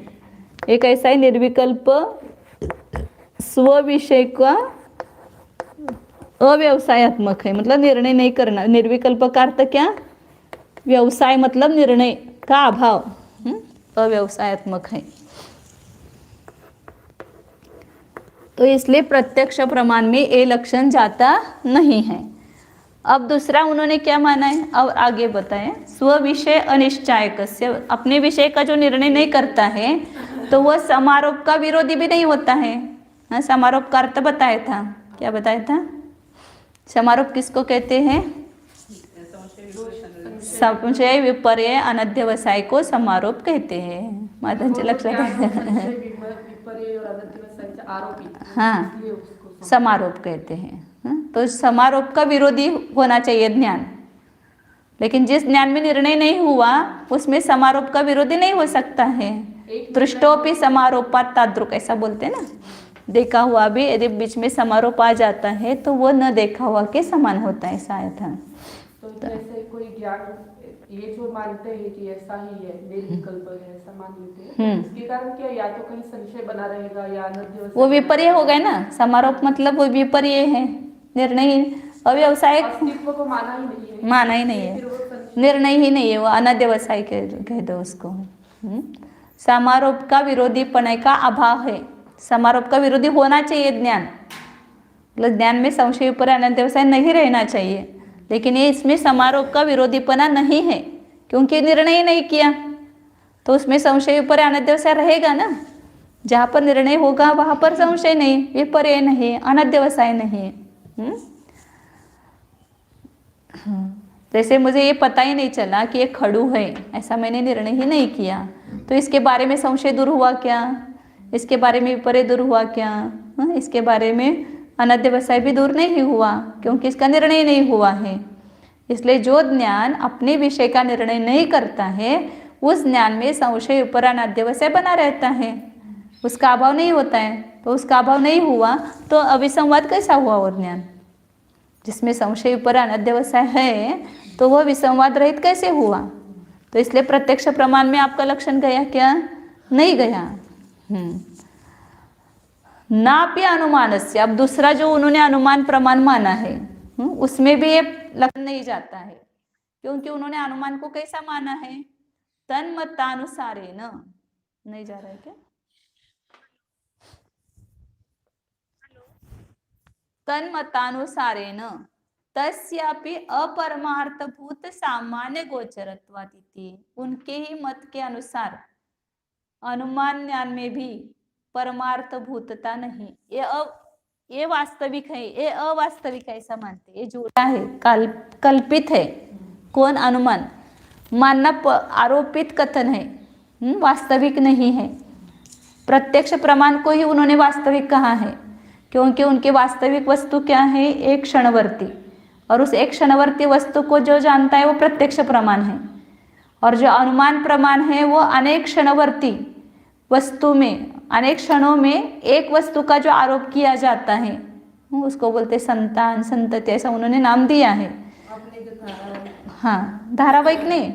एक ऐसा ही निर्विकल्प स्व विषय का अव्यवसायत्मक है, मतलब निर्णय नहीं करना। निर्विकल्प का अर्थ क्या? व्यवसाय मतलब निर्णय का अभाव, अव्यवसायत्मक है। तो इसलिए प्रत्यक्ष प्रमाण में ये लक्षण जाता नहीं है। अब दूसरा उन्होंने क्या माना है, अब आगे बताएं। स्व विषय अनिश्चायकस्य, अपने विषय का जो निर्णय नहीं करता है तो वह समारोप का विरोधी भी नहीं होता है। हाँ, समारोप का अर्थ बताया था, क्या बताया था? समारोप किसको कहते हैं? संशय विपर्य अनध्यवसाय को समारोप कहते हैं। माता जी लक्षण, हाँ, समारोप कहते हैं। तो समारोप का विरोधी होना चाहिए ज्ञान, लेकिन जिस ज्ञान में निर्णय नहीं हुआ उसमें समारोप का विरोधी नहीं हो सकता है। दृष्टोपि समारोपात तादृक, ऐसा बोलते हैं ना, देखा हुआ भी यदि बीच में समारोप आ जाता है तो वो न देखा हुआ के समान होता है, ऐसा आया था। तो जैसे कोई ज्ञान ये जो मानते हैं कि ऐसा ही है, निर्विकल्प है, ऐसा मान लेते हैं, इसके कारण क्या या तो कहीं संशय बना रहेगा या अनध्यवसाय, वो विपर्य हो गए ना। समारोप मतलब वो विपर्य है, निर्णय अव्यवसाय अस्तित्व को माना ही नहीं है, माना ही नहीं है, निर्णय ही नहीं है, वो अनध्यवसाय कह दो उसको। समारोप का विरोधीपन का अभाव है। समारोप का विरोधी होना चाहिए ज्ञान, मतलब ज्ञान में संशय पर अनध्यवसाय नहीं रहना चाहिए, लेकिन ये इसमें समारोप का विरोधीपना नहीं है क्योंकि निर्णय ही नहीं किया, तो उसमें संशय पर अनध्यवसाय रहेगा ना। जहाँ पर निर्णय होगा वहाँ पर संशय नहीं, विपर्य नहीं, अनध्यवसाय नहीं। जैसे मुझे ये पता ही नहीं चला कि ये खड़ू है, ऐसा मैंने निर्णय ही नहीं किया, तो इसके बारे में संशय दूर हुआ क्या? इसके बारे में विपर्य दूर हुआ क्या? इसके बारे में अनध्यवसाय भी दूर नहीं हुआ क्योंकि इसका निर्णय नहीं हुआ है। इसलिए जो ज्ञान अपने विषय का निर्णय नहीं करता है उस ज्ञान में संशय ऊपर अनध्यवसाय बना रहता है, उसका अभाव नहीं होता है। तो उसका अभाव नहीं हुआ तो अविसंवाद कैसा हुआ? वो ज्ञान जिसमें संशय ऊपर अनध्यवसाय है तो वह विसंवाद रहित कैसे हुआ? तो इसलिए प्रत्यक्ष प्रमाण में आपका लक्षण गया क्या? नहीं गया। नाप्य अनुमान से, अब दूसरा जो उन्होंने अनुमान प्रमाण माना है उसमें भी ये लक्षण नहीं जाता है, क्योंकि उन्होंने अनुमान को कैसा माना है? तन्मतानुसारेण। नहीं जा रहा है क्या? तन्मतानुसारेण तस्यापि अपरमार्थभूत सामान्य गोचरत्वादिति, उनके ही मत के अनुसार अनुमान ज्ञान में भी परमार्थभूतता नहीं, ये वास्तविक है, ये अवास्तविक है ऐसा मानते, ये झूठा है, कल्पित है। कौन? अनुमान। मानना आरोपित कथन है, वास्तविक नहीं है। प्रत्यक्ष प्रमाण को ही उन्होंने वास्तविक कहा है क्योंकि उनके वास्तविक वस्तु क्या है? एक क्षणवर्ती, और उस एक क्षणवर्ती वस्तु को जो जानता है वो प्रत्यक्ष प्रमाण है, और जो अनुमान प्रमाण है वो अनेक क्षणवर्ती वस्तु में, अनेक क्षणों में एक वस्तु का जो आरोप किया जाता है उसको बोलते संतान, संतति, ऐसा उन्होंने नाम दिया है। आपने जो धारा, हाँ, धारावाहिक नहीं,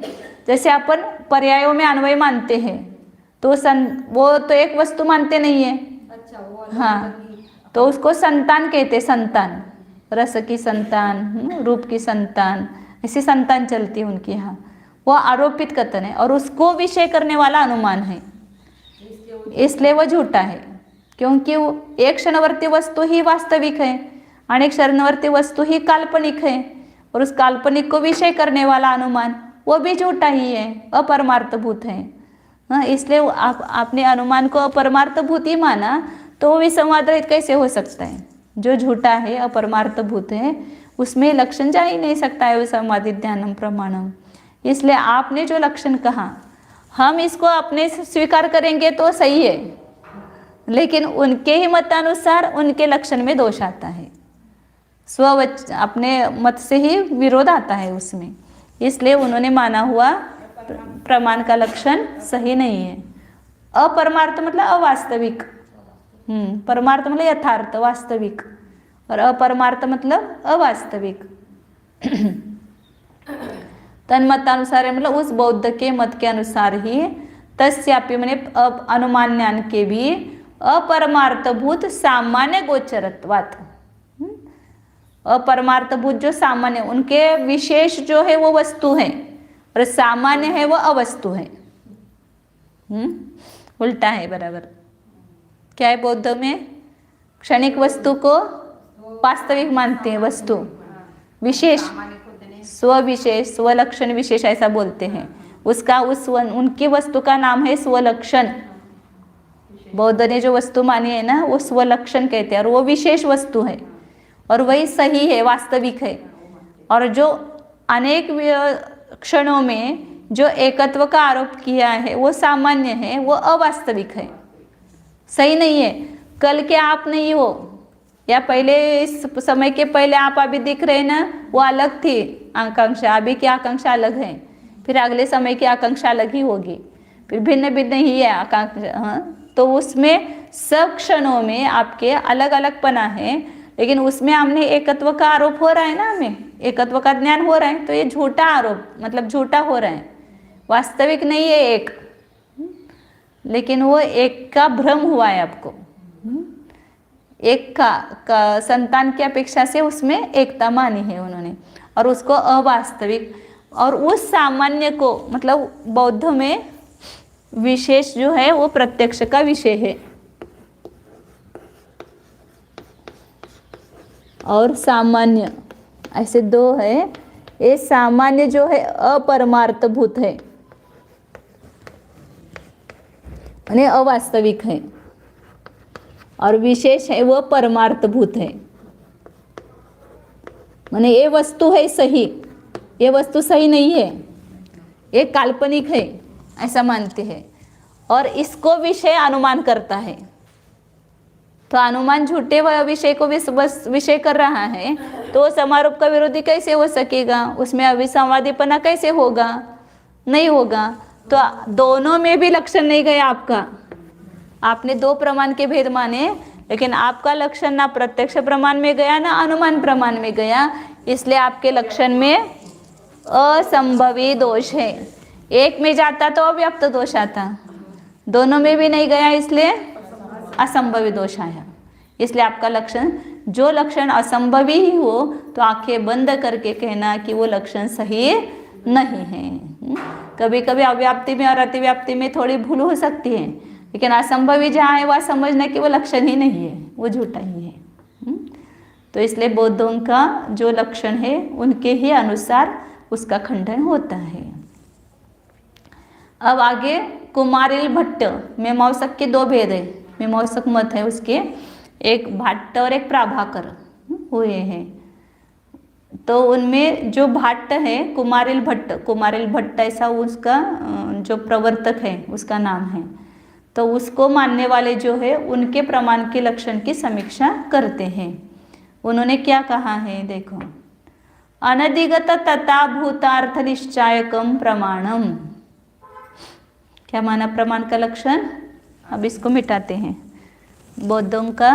जैसे अपन पर्यायों में अन्वय मानते हैं तो वो तो एक वस्तु मानते नहीं है। अच्छा वो अलग हाँ, अलग ही- तो उसको संतान कहते, संतान, रस की संतान, रूप की संतान, ऐसी संतान चलती है उनके यहाँ। वो आरोपित कथन है और उसको विषय करने वाला अनुमान है, इसलिए वो झूठा है, क्योंकि वो एक क्षणवर्ती वस्तु ही वास्तविक है, अनेक क्षणवर्ती वस्तु ही काल्पनिक है, और उस काल्पनिक को विषय करने वाला अनुमान वो भी झूठा ही है, अपरमार्थभूत है। हाँ, इसलिए आपने अनुमान को अपरमार्थभूत ही माना तो वो विसंवाद रहित कैसे हो सकता है? जो झूठा है, अपरमार्थभूत है, उसमें लक्षण जा ही नहीं सकता है विसंवादित ध्यानम प्रमाणम। इसलिए आपने जो लक्षण कहा हम इसको अपने से स्वीकार करेंगे तो सही है, लेकिन उनके ही मतानुसार उनके लक्षण में दोष आता है, अपने मत से ही विरोध आता है उसमें, इसलिए उन्होंने माना हुआ प्रमाण का लक्षण सही नहीं है। अपरमार्थ मतलब अवास्तविक, परमार्थ मतलब यथार्थ वास्तविक, और अपरमार्थ मतलब अवास्तविक। तन्मतानुसार है मतलब उस बौद्ध के मत के अनुसार ही तस्यापि मैंने अनुमान ज्ञान के भी अपरमार्थभूत सामान्य गोचरत्वात्, अपरमार्थभूत जो सामान्य उनके विशेष जो है वो वस्तु है और सामान्य है वो अवस्तु है। उल्टा है बराबर। क्या है बौद्ध में? क्षणिक वस्तु को वास्तविक मानते हैं, वस्तु विशेष, स्वविशेष, स्वलक्षण विशेष ऐसा बोलते हैं। उसका उनकी वस्तु का नाम है स्वलक्षण। बौद्ध ने जो वस्तु मानी है ना वो स्वलक्षण कहते हैं, और वो विशेष वस्तु है और वही सही है, वास्तविक है। और जो अनेक क्षणों में जो एकत्व का आरोप किया है वो सामान्य है, वो अवास्तविक है, सही नहीं है। कल के आप नहीं हो, या पहले इस समय के पहले आप अभी दिख रहे ना, वो अलग थी आकांक्षा, अभी की आकांक्षा अलग है, फिर अगले समय की आकांक्षा अलग ही होगी, फिर भिन्न भिन्न ही है आकांक्षा। हाँ, तो उसमें सब क्षणों में आपके अलग अलग पना है, लेकिन उसमें हमने एकत्व का आरोप हो रहा है ना, हमें एकत्व का ज्ञान हो रहा है, तो ये झूठा आरोप मतलब झूठा हो रहा है, वास्तविक नहीं है एक, लेकिन वो एक का भ्रम हुआ है आपको। एक का संतान की अपेक्षा से उसमें एकता मानी है उन्होंने, और उसको अवास्तविक, और उस सामान्य को मतलब बौद्ध में विशेष जो है वो प्रत्यक्ष का विषय है, और सामान्य ऐसे दो है। ये सामान्य जो है अपरमार्थभूत है, यानी अवास्तविक है, और विशेष है वो परमार्थभूत है। माने ये वस्तु है सही, ये वस्तु सही नहीं है, ये काल्पनिक है ऐसा मानते हैं, और इसको विषय अनुमान करता है। तो अनुमान झूठे विषय को विषय कर रहा है, तो समारोप का विरोधी कैसे हो सकेगा? उसमें अविसंवादीपना कैसे होगा? नहीं होगा। तो दोनों में भी लक्षण नहीं गया आपका। आपने दो प्रमाण के भेद माने, लेकिन आपका लक्षण ना प्रत्यक्ष प्रमाण में गया ना अनुमान प्रमाण में गया, इसलिए आपके लक्षण में असंभवी दोष है। एक में जाता तो अव्याप्त दोष आता, दोनों में भी नहीं गया इसलिए असंभवी दोष आया। इसलिए आपका लक्षण, जो लक्षण असंभवी ही हो तो आंखें बंद करके कहना कि वो लक्षण सही नहीं है। कभी कभी अव्याप्ति में और अतिव्याप्ति में थोड़ी भूल हो सकती है, लेकिन असंभवी जहाँ है वह समझना कि वो लक्षण ही नहीं है, वो झूठा ही है। तो इसलिए बौद्धों का जो लक्षण है उनके ही अनुसार उसका खंडन होता है। अब आगे कुमारिल भट्ट मीमांसक के दो भेद है, मीमांसक मत है उसके, एक भाट्ट और एक प्राभाकर हुए हैं। तो उनमें जो भाट्ट है कुमारिल भट्ट ऐसा उसका जो प्रवर्तक है उसका नाम है। तो उसको मानने वाले जो है उनके प्रमाण के लक्षण की समीक्षा करते हैं। उन्होंने क्या कहा है देखो, अनधिगत तथा भूतार्थ निश्चायकम प्रमाणम। क्या माना प्रमाण का लक्षण? अब इसको मिटाते हैं। बौद्धों का,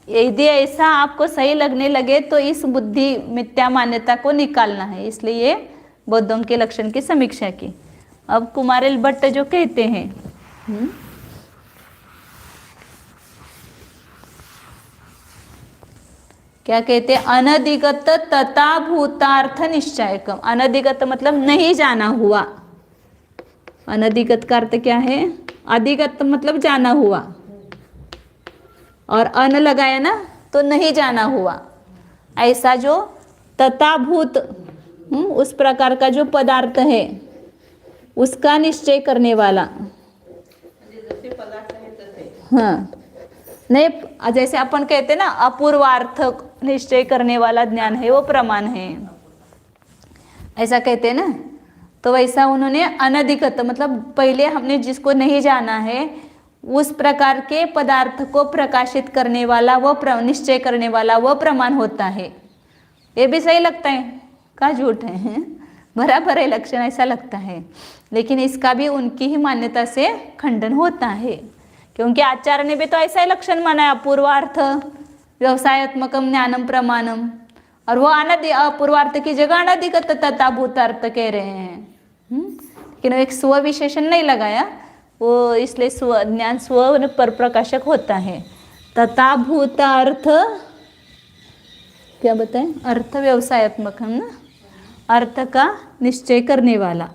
यदि ऐसा आपको सही लगने लगे तो इस बुद्धि मिथ्या मान्यता को निकालना है, इसलिए बौद्धों के लक्षण की समीक्षा की। अब कुमारिल भट्ट जो कहते हैं, क्या कहते हैं? अनधिगत तथा भूतार्थ निश्चयकम। अनधिगत मतलब नहीं जाना हुआ। अनधिगत का अर्थ क्या है? अधिगत मतलब जाना हुआ, और अन लगाया ना तो नहीं जाना हुआ। ऐसा जो तथा भूत उस प्रकार का जो पदार्थ है उसका निश्चय करने वाला। हाँ, नहीं, जैसे अपन कहते ना अपूर्वार्थ निश्चय करने वाला ज्ञान है वो प्रमाण है, ऐसा कहते हैं ना। तो वैसा उन्होंने अनधिगत मतलब पहले हमने जिसको नहीं जाना है उस प्रकार के पदार्थ को प्रकाशित करने वाला, वो निश्चय करने वाला वो प्रमाण होता है। ये भी सही लगता है का झूठ है? बराबर है लक्षण, ऐसा लगता है। लेकिन इसका भी उनकी ही मान्यता से खंडन होता है, क्योंकि आचार्य ने भी तो ऐसा ही लक्षण माना है, अपूर्वार्थ व्यवसायत्मकम ज्ञानम प्रमाणम, और वो अपूर्वार्थ की जगह अनधिगत तथा भूतार्थ कह रहे हैं। लेकिन एक स्व विशेषण नहीं लगाया वो, इसलिए स्व ज्ञान स्व पर प्रकाशक होता है। तथा भूतार्थ क्या बताएं? अर्थ व्यवसायत्मक है ना, अर्थ का निश्चय करने वाला,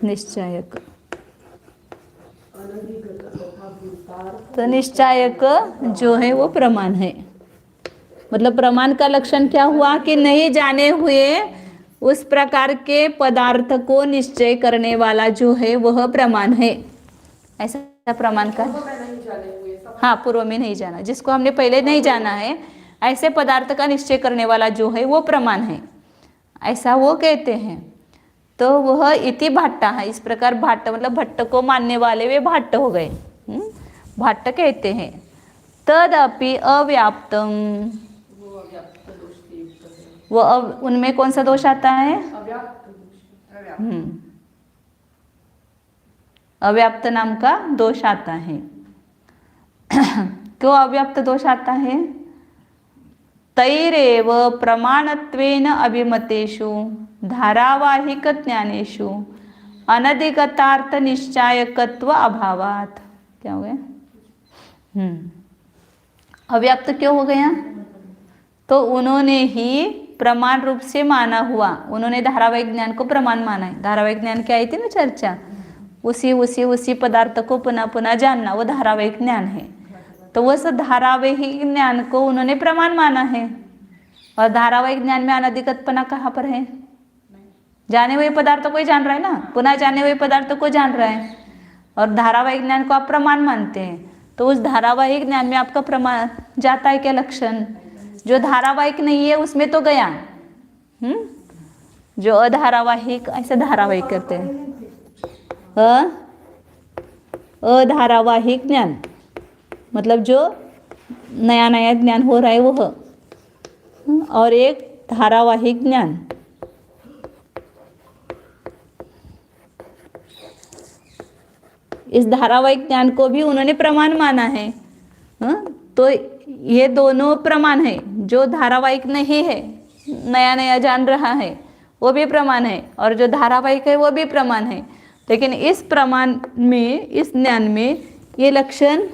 निश्चायक। तो निश्चायक जो है वो प्रमाण है। मतलब प्रमाण का लक्षण क्या हुआ कि नहीं जाने हुए उस प्रकार के पदार्थ को निश्चय करने वाला जो है वह प्रमाण है। ऐसा प्रमाण का, हाँ, पूर्व में नहीं जाना, जिसको हमने पहले नहीं जाना है, ऐसे पदार्थ का निश्चय करने वाला जो है वो प्रमाण है, ऐसा वो कहते हैं। तो वह इति भाट्टा है। इस प्रकार भाट्ट मतलब भट्ट को मानने वाले वे भाट्ट हो गए। भाट्ट कहते हैं तदपि अव्याप्तम। वो उनमें कौन सा दोष आता है? अव्याप्त नाम का दोष आता है। क्यों अव्याप्त दोष आता है? तैरेव प्रमाणत्वेन अभिमतेषु धारावाहिक ज्ञानेषु अनधिगतार्थ निश्चायकत्व अभावात्। क्या हो गया? अव्याप्त क्यों हो गया? तो उन्होंने ही प्रमाण रूप से माना हुआ, उन्होंने धारावाहिक ज्ञान को प्रमाण माना है। धारावाहिक ज्ञान क्या आई थी ना चर्चा, उसी पदार्थ को पुनः पुनः जानना, वो धारावाहिक ज्ञान है। तो वो सब धारावाहिक ज्ञान को उन्होंने प्रमाण माना है। और धारावाहिक ज्ञान में अनधिगतपना कहाँ पर है? जाने हुए पदार्थ को ही जान रहा है ना, पुनः जाने हुए पदार्थ को जान रहा है, और धारावाहिक ज्ञान को आप प्रमाण मानते हैं। तो उस धारावाहिक ज्ञान में आपका प्रमाण जाता है क्या लक्षण? जो धारावाहिक नहीं है उसमें तो गया। जो अधारावाहिक, ऐसे धारावाहिक करते हैं। अधारावाहिक ज्ञान मतलब जो नया नया ज्ञान हो रहा है वह, और एक धारावाहिक ज्ञान। इस धारावाहिक ज्ञान को भी उन्होंने प्रमाण माना है। तो ये दोनों प्रमाण है। जो धारावाहिक नहीं है, नया नया जान रहा है, वो भी प्रमाण है, और जो धारावाहिक है वो भी प्रमाण है। लेकिन इस प्रमाण में, इस ज्ञान में ये लक्षण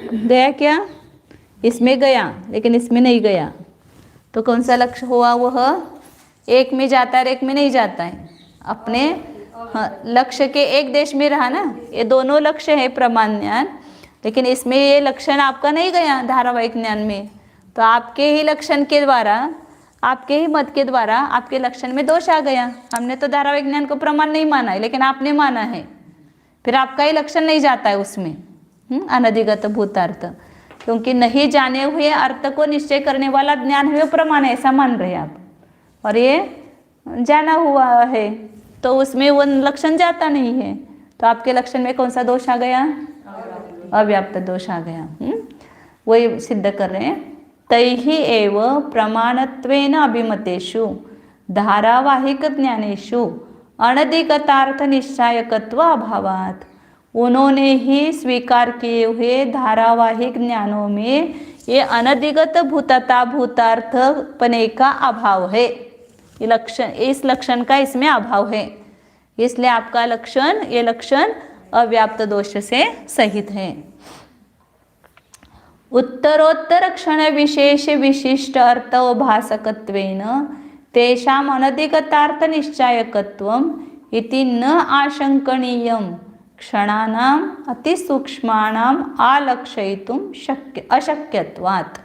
गया क्या? इसमें गया, लेकिन इसमें नहीं गया। तो कौन सा लक्ष्य हुआ? वह एक में जाता है, एक में नहीं जाता है। अपने लक्ष्य के एक देश में रहा ना। ये दोनों लक्ष्य है प्रमाण ज्ञान, लेकिन इसमें ये लक्षण आपका नहीं गया धारावाहिक ज्ञान में। तो आपके ही लक्षण के द्वारा, आपके ही मत के द्वारा आपके लक्षण में दोष आ गया। हमने तो धारावाहिक ज्ञान को प्रमाण नहीं माना है, लेकिन आपने माना है, फिर आपका ही लक्षण नहीं जाता है उसमें, अनधिगत भूतार्थ। क्योंकि नहीं जाने हुए अर्थ को निश्चय करने वाला ज्ञान है वो प्रमाण है, ऐसा मान रहे आप, और ये जाना हुआ है तो उसमें वो लक्षण जाता नहीं है। तो आपके लक्षण में कौन सा दोष आ गया? अव्याप्त दोष आ गया। वही सिद्ध कर रहे हैं। तैहि एव प्रमाणत्वेन अभिमतेषु धारावाहिक ज्ञानेषु अनधिगतार्थ निश्चायकत्व अभावात्। उन्होंने ही स्वीकार किए हुए धारावाहिक ज्ञानों में ये अनधिगत भूतता भूतार्थपने का अभाव है। ये लक्षण, इस लक्षण का इसमें अभाव है, इसलिए आपका लक्षण, ये लक्षण अव्याप्त दोष से सहित है। उत्तरोत्तर क्षण विशेष विशिष्ट अर्थ भासकत्वेन तेषाम् अनधिगतार्थ निश्चायकत्वम् इति न आशंकनीयम् क्षणानाम् अतिसूक्ष्माणाम् आलक्षयितुं अशक्यत्वात्।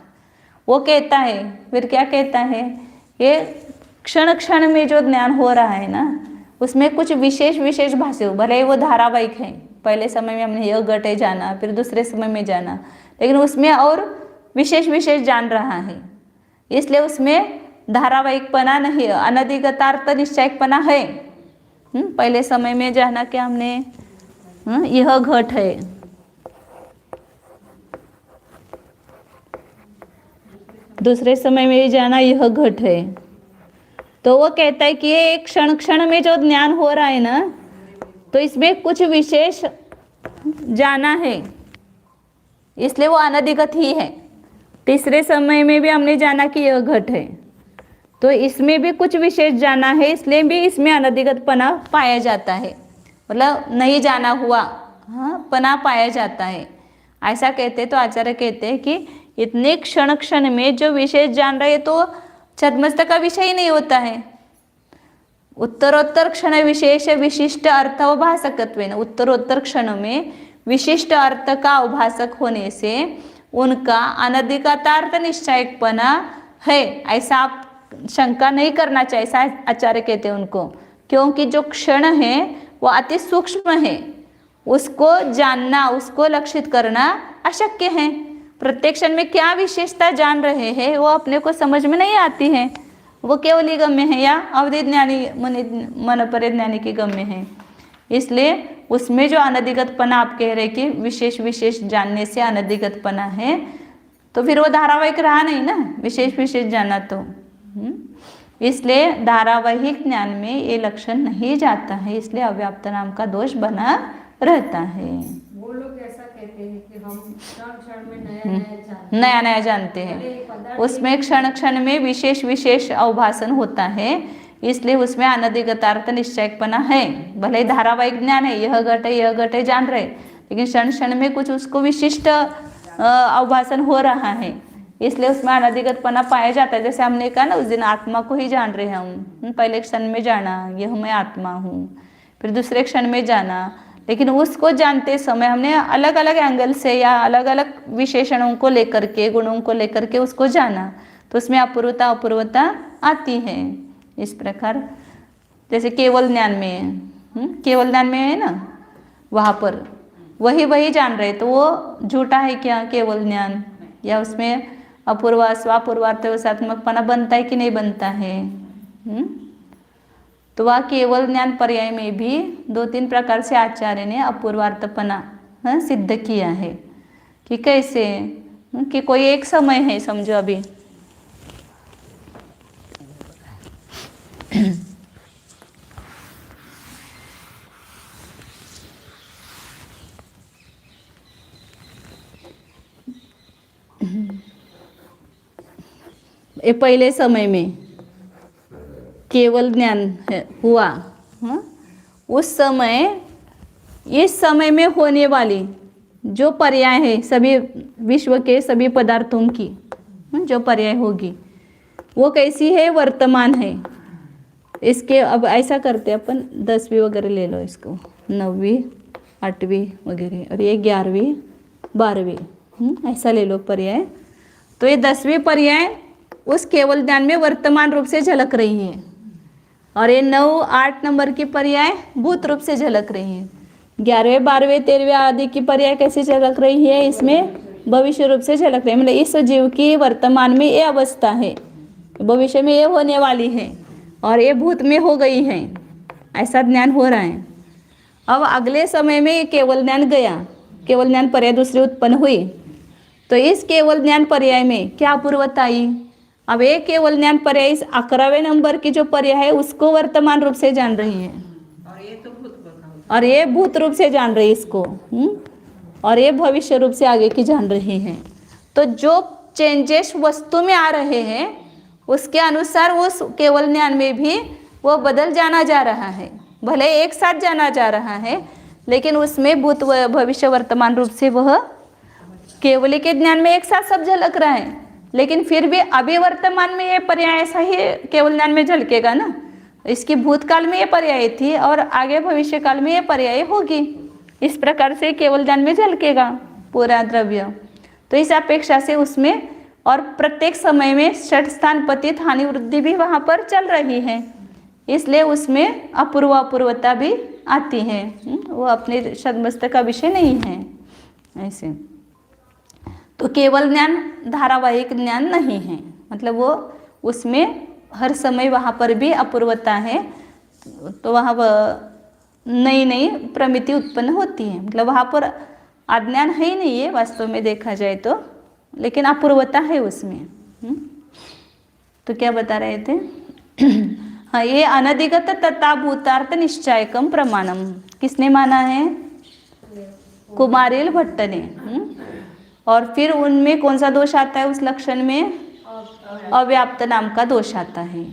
वो कहता है, फिर क्या कहता है, ये क्षण क्षण में जो ज्ञान हो रहा है ना, उसमें कुछ विशेष विशेष भाष्य, भले ही वो धारावाहिक है, पहले समय में हमने यह घटे जाना, फिर दूसरे समय में जाना, लेकिन उसमें और विशेष विशेष जान रहा है, इसलिए उसमें धारावाहिकपना नहीं, अनधिगतार्थ निश्चयकपना है। पहले समय में जाना क्या हमने, यह घट है, दूसरे समय में जाना यह घट है। तो वो कहता है कि ये एक क्षण क्षण में जो ज्ञान हो रहा है ना, तो इसमें कुछ विशेष जाना है, इसलिए वो अनधिगत ही है। तीसरे समय में भी हमने जाना कि यह घट है, तो इसमें भी कुछ विशेष जाना है, इसलिए भी इसमें अनधिगतपना पाया जाता है, मतलब नहीं जाना हुआ पना पाया जाता है, ऐसा कहते। तो आचार्य कहते हैं कि इतने क्षण क्षण में जो विशेष जान रहे तो छद्मस्त का विषय ही नहीं होता है। उत्तरोत्तर क्षण विशेष विशिष्ट अर्थ अवभासकत्वेन, उत्तरोत्तर क्षण में विशिष्ट अर्थ का अवभासक होने से उनका अनधिगतार्थ निश्चयकपना है, ऐसा आप शंका नहीं करना चाहिए, ऐसा आचार्य कहते हैं उनको, क्योंकि जो क्षण है वो अति सूक्ष्म है, उसको जानना, उसको लक्षित करना अशक्य है। प्रत्येक क्षण में क्या विशेषता जान रहे हैं वो अपने को समझ में नहीं आती है, वो केवल गम्य है या अवधि ज्ञानी मन पर ज्ञानी की गम्य है। इसलिए उसमें जो अनधिगतपना आप कह रहे कि विशेष विशेष जानने से अनधिगतपना है, तो फिर वो धारावाहिक रहा नहीं ना, विशेष विशेष जाना तो। इसलिए धारावाहिक ज्ञान में ये लक्षण नहीं जाता है, इसलिए अव्याप्त नाम का दोष बना रहता है। वो लोग ऐसा कहते हैं कि हम क्षण क्षण में नया नया जानते हैं, उसमें क्षण क्षण में विशेष विशेष अवभाषण होता है, इसलिए उसमें अनधिगतार्थ निश्चयकपना है। भले ही धारावाहिक ज्ञान है, यह घटे जान रहे, लेकिन क्षण क्षण में कुछ उसको विशिष्ट अवभाषण हो रहा है, इसलिए उसमें अनधिगतपना पाया जाता है। जैसे हमने कहा ना उस दिन आत्मा को ही जान रहे हम, पहले क्षण में जाना यह मैं आत्मा हूँ, फिर दूसरे क्षण में जाना, लेकिन उसको जानते समय हमने अलग अलग एंगल से या अलग अलग विशेषणों को लेकर के, गुणों को लेकर के उसको जाना, तो उसमें अपूर्वता आती है। इस प्रकार जैसे केवल ज्ञान में है, केवल ज्ञान में है ना, वहाँ पर वही जान रहे, तो वो झूठा है क्या केवल ज्ञान, या उसमें अपूर्वा स्वापूर्वार्थवसात्मकपना बनता है कि नहीं बनता है। तो वह केवल ज्ञान पर्याय में भी 2-3 प्रकार से आचार्य ने अपूर्वार्थपना सिद्ध किया है कि कैसे, कि कोई एक समय है, समझो अभी ये पहले समय में केवल ज्ञान हुआ, उस समय, इस समय में होने वाली जो पर्याय है सभी विश्व के सभी पदार्थों की, जो पर्याय होगी वो कैसी है, वर्तमान है। इसके अब ऐसा करते अपन 10वीं वगैरह ले लो, इसको 9वीं 8वीं वगैरह, और ये 11वीं 12वीं ऐसा ले लो पर्याय। तो ये 10वीं पर्याय उस केवल ज्ञान में वर्तमान रूप से झलक रही है, और ये 9-8 नंबर की पर्याय भूत रूप से झलक रही है। 11वें 12वें 13वें आदि की पर्याय कैसे झलक रही है, इसमें भविष्य रूप से झलक रही है। मतलब इस जीव की वर्तमान में ये अवस्था है, भविष्य में ये होने वाली है, और ये भूत में हो गई है, ऐसा ज्ञान हो रहा है। अब अगले समय में ये केवल ज्ञान गया, केवल ज्ञान पर्याय दूसरी उत्पन्न हुई, तो इस केवल ज्ञान पर्याय में क्या अपूर्वता आई? अब ये केवल ज्ञान पर्याय इस 11वें नंबर की जो पर्याय है उसको वर्तमान रूप से जान रही है, और ये भूत रूप से जान रही है इसको, और ये भविष्य रूप से आगे की जान रही है। तो जो चेंजेस वस्तु में आ रहे हैं उसके अनुसार वो केवल ज्ञान में भी वो बदल जाना जा रहा है। भले एक साथ जाना जा रहा है, लेकिन उसमें भूत भविष्य वर्तमान रूप से वह केवली के ज्ञान में एक साथ सब झलक रहा है, लेकिन फिर भी अभी वर्तमान में ये पर्याय ऐसा ही केवल ज्ञान में झलकेगा ना। इसकी भूतकाल में ये पर्याय थी और आगे भविष्य काल में ये पर्याय होगी। इस प्रकार से केवल ज्ञान में झलकेगा पूरा द्रव्य। तो इस अपेक्षा से उसमें और प्रत्येक समय में षठ स्थान पतित हानि वृद्धि भी वहाँ पर चल रही है, इसलिए उसमें अपूर्वता भी आती है। वो अपने सदमस्तक का विषय नहीं है ऐसे। तो केवल ज्ञान धारावाहिक ज्ञान नहीं है, मतलब वो उसमें हर समय वहाँ पर भी अपूर्वता है, तो वहाँ नई नई प्रमिति उत्पन्न होती है। मतलब वहाँ पर अज्ञान है ही नहीं है वास्तव में देखा जाए तो, लेकिन अपूर्वता है उसमें। तो क्या बता रहे थे? हाँ, ये अनधिगत तथा भूतार्थ निश्चयकम प्रमाणम किसने माना है? कुमारिल भट्ट ने। और फिर उनमें कौन सा दोष आता है उस लक्षण में? अव्याप्त नाम का दोष आता है।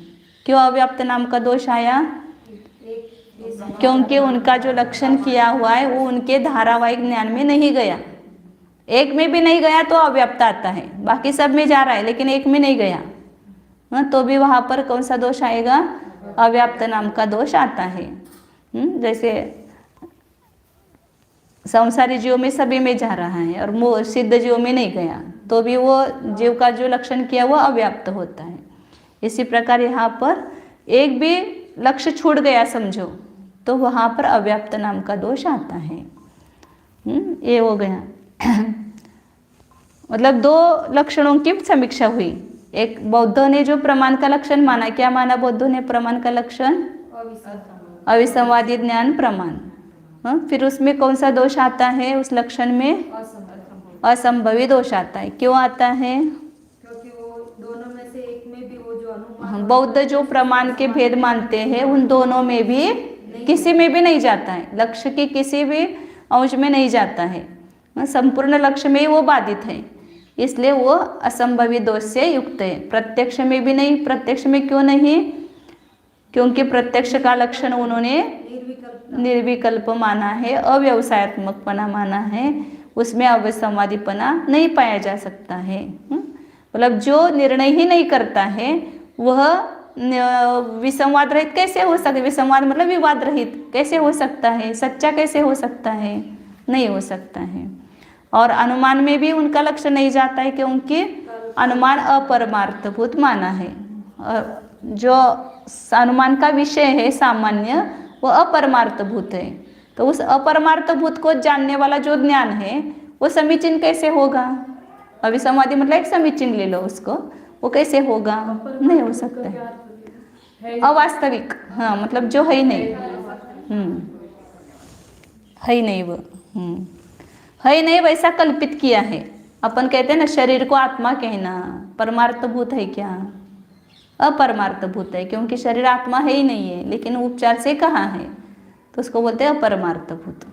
क्यों अव्याप्त नाम का दोष आया? क्योंकि उनका जो लक्षण किया हुआ है वो उनके धारावाहिक ज्ञान में नहीं गया। एक में भी नहीं गया तो अव्याप्त आता है, बाकी सब में जा रहा है लेकिन एक में नहीं गया, तो भी वहाँ पर कौन सा दोष आएगा? अव्याप्त नाम का दोष आता है। जैसे संसारी जीव में सभी में जा रहा है और सिद्ध जीव में नहीं गया, तो भी वो जीव का जो लक्षण किया वो अव्याप्त होता है। इसी प्रकार यहाँ पर एक भी लक्ष्य छूट गया समझो, तो वहाँ पर अव्याप्त नाम का दोष आता है। ये हो गया। मतलब दो लक्षणों की समीक्षा हुई। एक बौद्धों ने जो प्रमाण का लक्षण माना, क्या माना बौद्धों ने प्रमाण का लक्षण? अविसंवादी ज्ञान प्रमाण। फिर उसमें कौन सा दोष आता है उस लक्षण में? असंभवी दोष आता है। क्यों आता है? क्योंकि वो दोनों में से एक में भी वो जो अनुमान, बौद्ध जो प्रमाण के भेद मानते हैं उन दोनों में भी किसी में भी नहीं जाता है, लक्ष्य की किसी भी अंश में नहीं जाता है, संपूर्ण लक्ष्य में ही वो बाधित है, इसलिए वो असंभवी दोष से युक्त है। प्रत्यक्ष में भी नहीं। प्रत्यक्ष में क्यों नहीं? क्योंकि प्रत्यक्ष का लक्षण उन्होंने निर्विकल्प माना है, अव्यवसायत्मकपना माना है, उसमें अविसंवादीपना नहीं पाया जा सकता है। मतलब जो निर्णय ही नहीं करता है वह विसंवाद रहित कैसे हो सकता है? विसंवाद मतलब विवाद रहित कैसे हो सकता है? सच्चा कैसे हो सकता है? नहीं हो सकता है। और अनुमान में भी उनका लक्ष्य नहीं जाता है, क्योंकि अनुमान अपरमार्थभूत माना है। और जो अनुमान का विषय है सामान्य, वो अपरमार्थभूत है। तो उस अपरमार्थभूत को जानने वाला जो ज्ञान है वो समीचीन कैसे होगा? अविसंवादी मतलब एक समीचीन ले लो उसको, वो कैसे होगा? नहीं हो सकता है। अवास्तविक, हाँ, मतलब जो है ही नहीं, है ही नहीं, वो है ही नहीं, वैसा कल्पित किया है। अपन कहते हैं ना शरीर को आत्मा कहना, परमार्थभूत है क्या? अपरमार्थभूत है, क्योंकि शरीर आत्मा है ही नहीं है, लेकिन उपचार से कहाँ है, तो उसको बोलते हैं अपरमार्थभूत।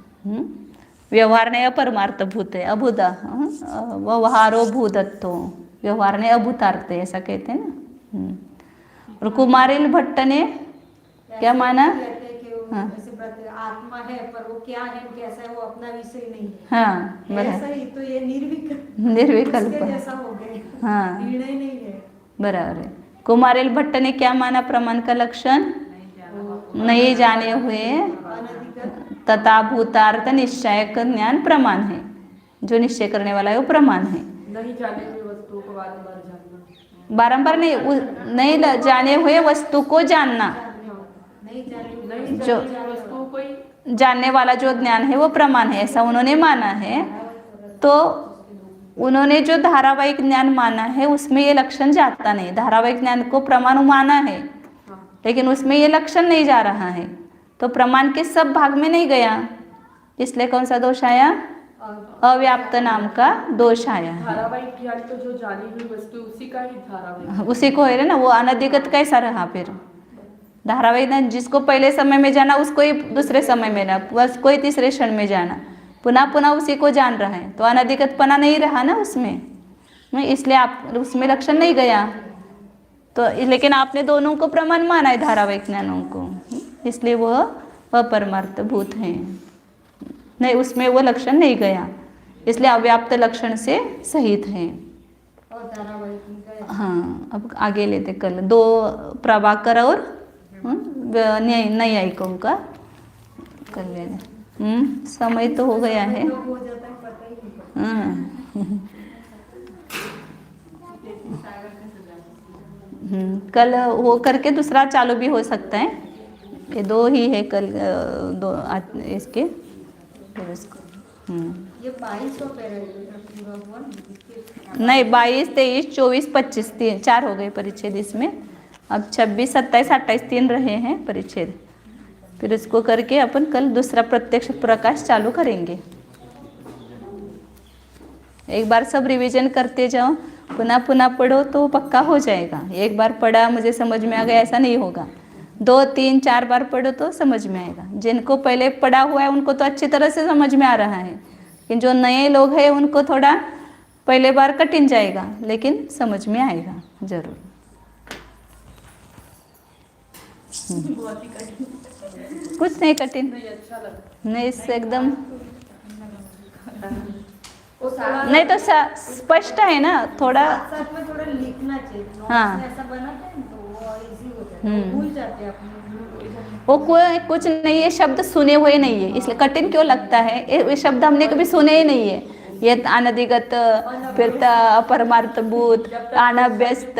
व्यवहार ने अपरमार्थभूत है, अभुदा व्यवहारो भूदत्तो, व्यवहार ने अभूतार्थ है, ऐसा कहते हैं ना। और कुमारिल भट्ट ने क्या माना? आत्मा है पर वो क्या है कैसा है वो अपना विषय नहीं है। हाँ, ऐसा ही तो ये निर्विकल्प जैसा हो गए। हाँ, निर्णय नहीं है। बराबर है। कुमारिल भट्ट ने क्या माना प्रमाण का लक्षण? नहीं जाने हुए तथा भूतार्थ निश्चय ज्ञान प्रमाण है। जो निश्चय करने वाला है वो प्रमाण है। नहीं जाने हुए वस्तु को बारंबार जानना, बारंबार नहीं जाने हुए वस्तु को जानना, जो वस्तु कोई जानने वाला जो ज्ञान है वो प्रमाण है, ऐसा उन्होंने माना है। तो उन्होंने जो धारावाहिक ज्ञान माना है उसमें ये लक्षण जाता नहीं। धारावाहिक ज्ञान को प्रमाण माना है, लेकिन उसमें ये लक्षण नहीं जा रहा है, तो प्रमाण के सब भाग में नहीं गया, इसलिए कौन सा दोष आया? अव्याप्त नाम का दोष आया है। धारावाहिक ज्ञान तो जो जानी हुई वस्तु उसी का ही धारावाहिक, उसी को है ना, वो अनधिगत कैसा रहा फिर? धारावाहिक ना, जिसको पहले समय में जाना उसको ही दूसरे समय में ना, बस कोई तीसरे क्षण में जाना, पुनः पुनः उसी को जान रहा है, तो अनधिगतपना नहीं रहा ना उसमें, इसलिए आप उसमें लक्षण नहीं गया। तो लेकिन आपने दोनों को प्रमाण माना है, धारावाहिक ज्ञानों को, इसलिए वह अपरमार्थ भूत है, नहीं उसमें वो लक्षण नहीं गया, इसलिए अव्याप्त लक्षण से सहित है। और धारावाहिक में गया। हाँ, अब आगे लेते कल 2 प्रभाकर और न्यायिकों का कर लेना। समय तो हो गया है। तो हो जाता है, पता ही नहीं पड़ता। हाँ। कल वो करके दूसरा चालू भी हो सकता है, ये 2 ही है कल, 2 इसके फिर इसको। ये 22वां पैराग्राफ पूरा हुआ ना? नहीं, 22, 23, 24, 25 4 हो गए परिच्छेद इसमें। अब 26, 27, 28 3 रहे हैं परिच्छेद। फिर इसको करके अपन कल दूसरा प्रत्यक्ष प्रकाश चालू करेंगे। एक बार सब रिवीजन करते जाओ, पुनः पुनः पढ़ो तो पक्का हो जाएगा। एक बार पढ़ा मुझे समझ में आ गया ऐसा नहीं होगा, 2, 3, 4 बार पढ़ो तो समझ में आएगा। जिनको पहले पढ़ा हुआ है उनको तो अच्छी तरह से समझ में आ रहा है, लेकिन जो नए लोग हैं उनको थोड़ा पहले बार कठिन जाएगा, लेकिन समझ में आएगा जरूर। बहुत ही कठिन, कुछ नहीं कठिन, नहीं अच्छा लगा, नहीं इससे एकदम वो सारा नहीं तो स्पष्ट है ना, थोड़ा साथ में थोड़ा लिखना चाहिए। नोट्स हाँ। में ऐसा बनाते हैं तो वो इजी हो जाता है, भूल जाते हैं अपने। वो कोई कुछ नहीं है, शब्द सुने हुए नहीं है, इसलिए कठिन क्यों लगता है? ये शब्द हमने कभी सुने ही नहीं है, ये अनधिगत, फिर अपरमार्थ भूत, अनभ्यस्त,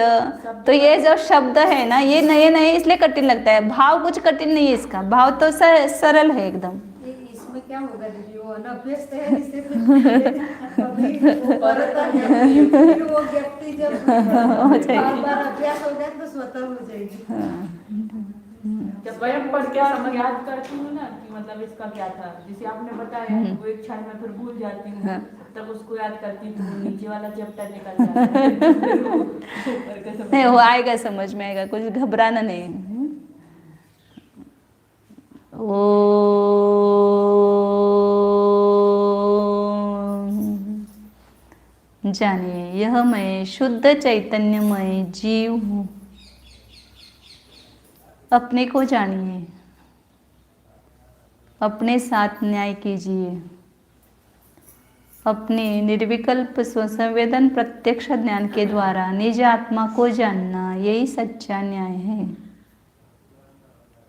तो ये जो शब्द है ना ये नए नए इसलिए कठिन लगता है। भाव कुछ कठिन नहीं है, इसका भाव तो सरल है एकदम। इसमें क्या होगा दीदी, वो अनभ्यस्त है, इससे अभी वो परत है, फिर वो व्यक्ति जब बार-बार अभ्यास हो जाए तो स्वतः हो जाएगी। जब स्वयं पढ़ के समझ याद करती हूँ ना कि मतलब इसका क्या था, जैसे आपने बताया वो एक क्षण में फिर भूल जाती हूँ, तब उसको याद करती तो वो नीचे वाला चैप्टर निकल जाता है। नहीं वो आएगा, समझ में आएगा, कुछ घबराना नहीं। जानिए यह मैं शुद्ध चैतन्यमय जीव हूँ। अपने को जानिए, अपने साथ न्याय कीजिए। अपने निर्विकल्प स्वसंवेदन प्रत्यक्ष ज्ञान के द्वारा निज आत्मा को जानना यही सच्चा न्याय है।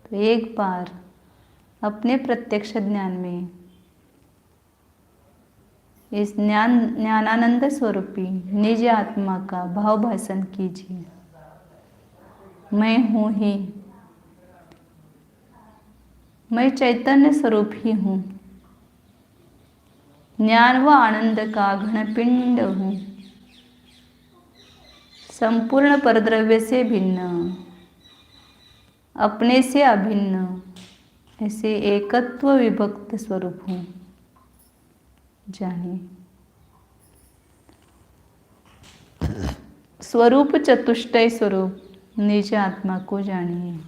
तो एक बार अपने प्रत्यक्ष ज्ञान में इस ज्ञानानंद स्वरूपी निज आत्मा का भाव भाषण कीजिए। मैं हूँ ही, मैं चैतन्य स्वरूप ही हूँ, ज्ञान व आनंद का घनपिंड हूँ, संपूर्ण परद्रव्य से भिन्न, अपने से अभिन्न, ऐसे एकत्व विभक्त स्वरूप हूँ। जानिए स्वरूप चतुष्टय स्वरूप निज आत्मा को जानिए।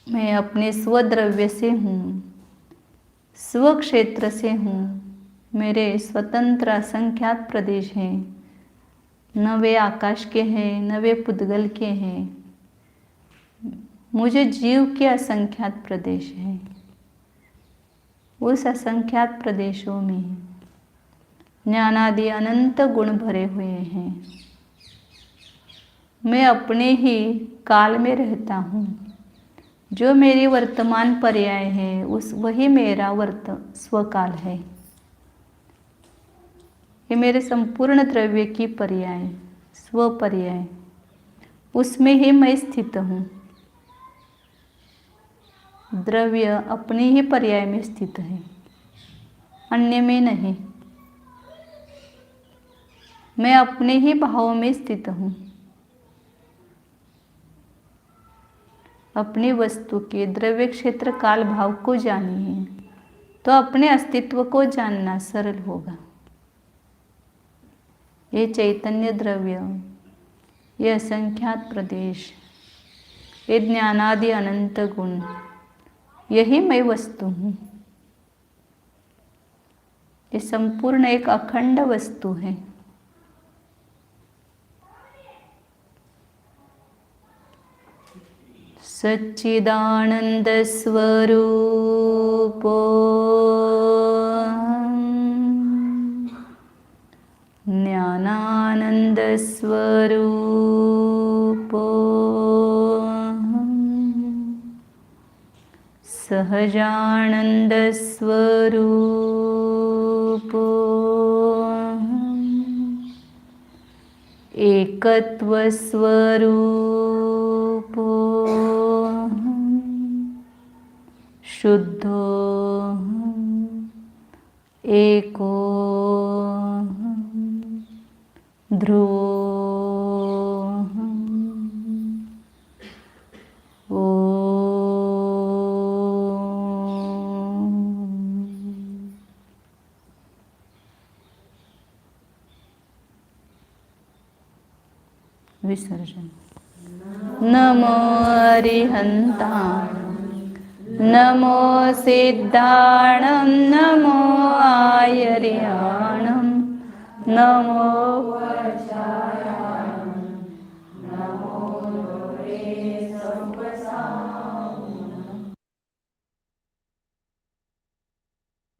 मैं अपने स्वद्रव्य से हूँ, स्व क्षेत्र से हूँ, मेरे स्वतंत्र असंख्यात प्रदेश हैं, न वे आकाश के हैं न वे पुद्गल के हैं, मुझे जीव के असंख्यात प्रदेश हैं। उस असंख्यात प्रदेशों में ज्ञानादि अनंत गुण भरे हुए हैं। मैं अपने ही काल में रहता हूँ, जो मेरी वर्तमान पर्याय है वही मेरा स्वकाल है। ये मेरे संपूर्ण द्रव्य की पर्याय, स्वपर्याय, उसमें ही मैं स्थित हूँ। द्रव्य अपने ही पर्याय में स्थित है, अन्य में नहीं। मैं अपने ही भाव में स्थित हूँ। अपनी वस्तु के द्रव्य क्षेत्र काल भाव को जानिए। तो अपने अस्तित्व को जानना सरल होगा। ये चैतन्य द्रव्य, ये असंख्यात प्रदेश, ये ज्ञानादि अनंत गुण, यही मैं वस्तु हूँ। ये संपूर्ण एक अखंड वस्तु है। सच्चिदानंद स्वरूपो ज्ञानानंद स्वरूपो सहजानंद स्वरूपो एकत्व स्वरूपो शुद्धो एको ध्रुवो विसर्जन। नमो अरिहन्ताय, नमो सिद्धाणं, नमो आयर्याणं, नमो